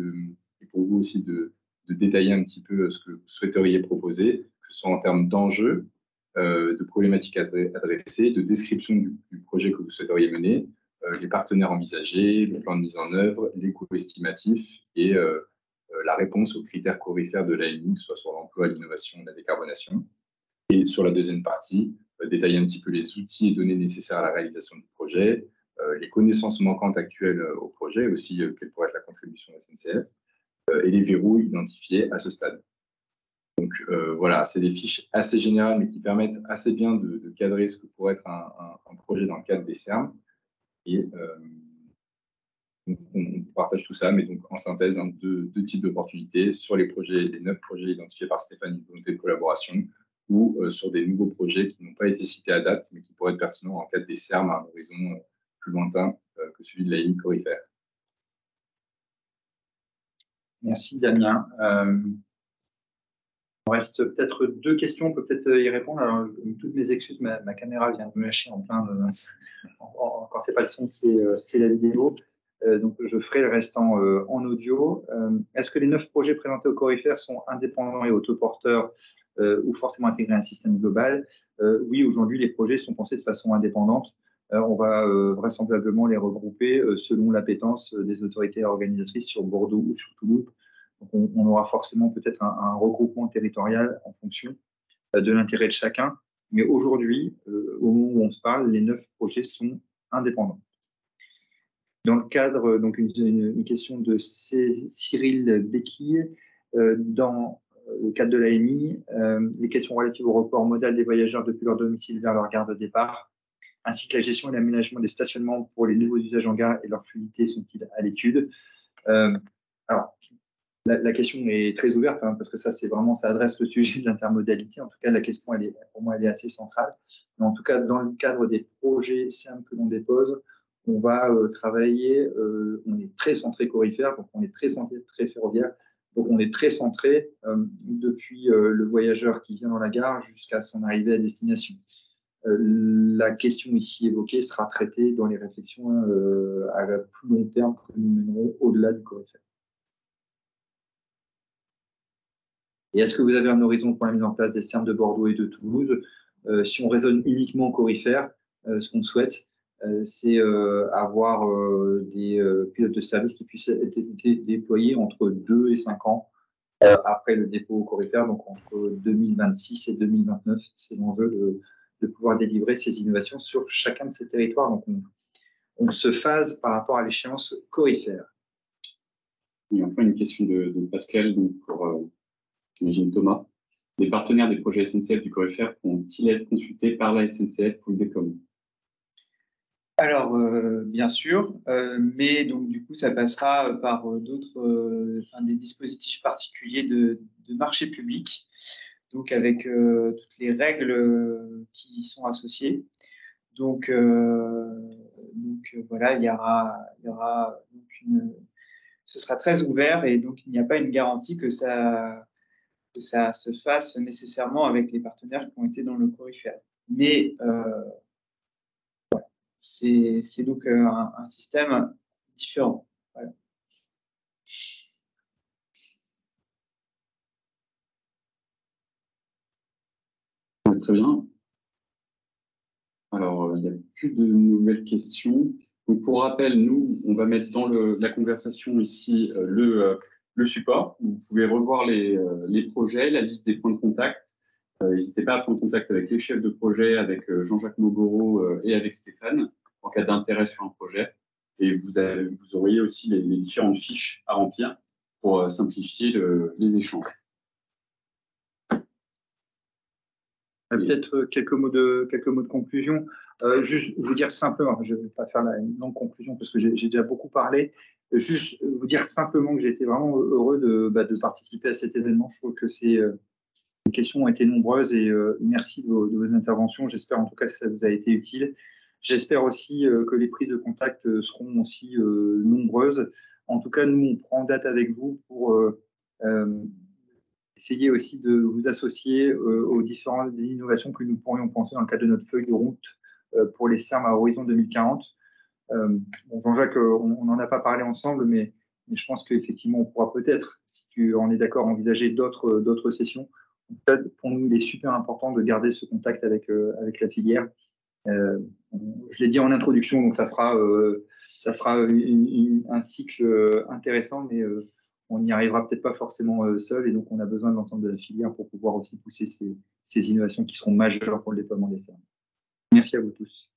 pour vous aussi de détailler un petit peu ce que vous souhaiteriez proposer, que ce soit en termes d'enjeux, de problématiques adressées, de description du projet que vous souhaiteriez mener, les partenaires envisagés, le plan de mise en œuvre, les coûts estimatifs et la réponse aux critères Corifère de l'ANI, soit sur l'emploi, l'innovation et la décarbonation. Et sur la deuxième partie, détailler un petit peu les outils et données nécessaires à la réalisation du projet, les connaissances manquantes actuelles au projet, aussi quelle pourrait être la contribution de SNCF, et les verrous identifiés à ce stade. Donc voilà, c'est des fiches assez générales, mais qui permettent assez bien de cadrer ce que pourrait être un projet dans le cadre des CERM. Et on partage tout ça, mais donc en synthèse, hein, deux types d'opportunités sur les 9 projets identifiés par Stéphane, une volonté de collaboration, ou sur des nouveaux projets qui n'ont pas été cités à date, mais qui pourraient être pertinents en cadre des CERM à un horizon plus lointain que celui de la ligne Corifère. Merci Damien. Il me reste peut-être 2 questions, on peut peut-être y répondre. Alors, toutes mes excuses, ma caméra vient de me lâcher en plein quand c'est pas le son, c'est la vidéo. Donc je ferai le restant en audio. Est-ce que les 9 projets présentés au Corifère sont indépendants et autoporteurs ou forcément intégrés à un système global? Oui, aujourd'hui, les projets sont pensés de façon indépendante. On va vraisemblablement les regrouper selon l'appétence des autorités organisatrices sur Bordeaux ou sur Toulouse. Donc on aura forcément peut-être un regroupement territorial en fonction de l'intérêt de chacun. Mais aujourd'hui, au moment où on se parle, les 9 projets sont indépendants. Dans le cadre, donc une question de Cyril Béquille, dans le cadre de l'AMI, les questions relatives au report modal des voyageurs depuis leur domicile vers leur gare de départ, ainsi que la gestion et l'aménagement des stationnements pour les nouveaux usages en gare et leur fluidité sont-ils à l'étude? Alors, la question est très ouverte, hein, parce que ça adresse le sujet de l'intermodalité. En tout cas, la question, pour moi, elle est assez centrale. Mais en tout cas, dans le cadre des projets CERM que l'on dépose, on va travailler, on est très centré Corifère, donc on est très centré, très ferroviaire, donc on est très centré depuis le voyageur qui vient dans la gare jusqu'à son arrivée à destination. La question ici évoquée sera traitée dans les réflexions à plus long terme que nous mènerons au-delà du Corifère. Et est-ce que vous avez un horizon pour la mise en place des CERM de Bordeaux et de Toulouse? Si on raisonne uniquement Corifère, ce qu'on souhaite, c'est avoir des pilotes de service qui puissent être déployés entre 2 et 5 ans après le dépôt au Corifère, donc entre 2026 et 2029. C'est l'enjeu de pouvoir délivrer ces innovations sur chacun de ces territoires. Donc on se phase par rapport à l'échéance coryphère. Et enfin, une question de Pascal, donc pour, j'imagine, Thomas. Les partenaires des projets SNCF du coryphère pourront-ils être consultés par la SNCF pour le déploiement? Alors, bien sûr, mais donc du coup, ça passera par des dispositifs particuliers de marché public, donc avec toutes les règles qui y sont associées. Donc voilà, il y aura donc ce sera très ouvert et donc il n'y a pas une garantie que ça se fasse nécessairement avec les partenaires qui ont été dans le coryphère. Mais c'est donc un système différent. Voilà. Très bien. Alors, il n'y a plus de nouvelles questions. Donc, pour rappel, nous, on va mettre dans la conversation ici le support. Vous pouvez revoir les projets, la liste des points de contact. N'hésitez pas à prendre contact avec les chefs de projet, avec Jean-Jacques Mogoro et avec Stéphane, en cas d'intérêt sur un projet. Et vous auriez aussi les différentes fiches à remplir pour simplifier les échanges. Peut-être quelques mots de conclusion. Juste vous dire simplement, je ne vais pas faire une longue conclusion parce que j'ai déjà beaucoup parlé. Juste vous dire simplement que j'ai été vraiment heureux de participer à cet événement. Je trouve que les questions ont été nombreuses et merci de vos interventions. J'espère en tout cas que ça vous a été utile. J'espère aussi que les prises de contact seront aussi nombreuses. En tout cas, nous, on prend date avec vous pour essayer aussi de vous associer aux différentes innovations que nous pourrions penser dans le cadre de notre feuille de route pour les CERM à horizon 2040. Bon, Jean-Jacques, on n'en a pas parlé ensemble, mais je pense qu'effectivement, on pourra peut-être, si tu en es d'accord, envisager d'autres sessions. En tout cas, pour nous, il est super important de garder ce contact avec la filière. Je l'ai dit en introduction, donc ça fera un cycle intéressant, mais on n'y arrivera peut-être pas forcément seul, et donc on a besoin de l'ensemble de la filière pour pouvoir aussi pousser ces innovations qui seront majeures pour le déploiement des CERM. Merci à vous tous.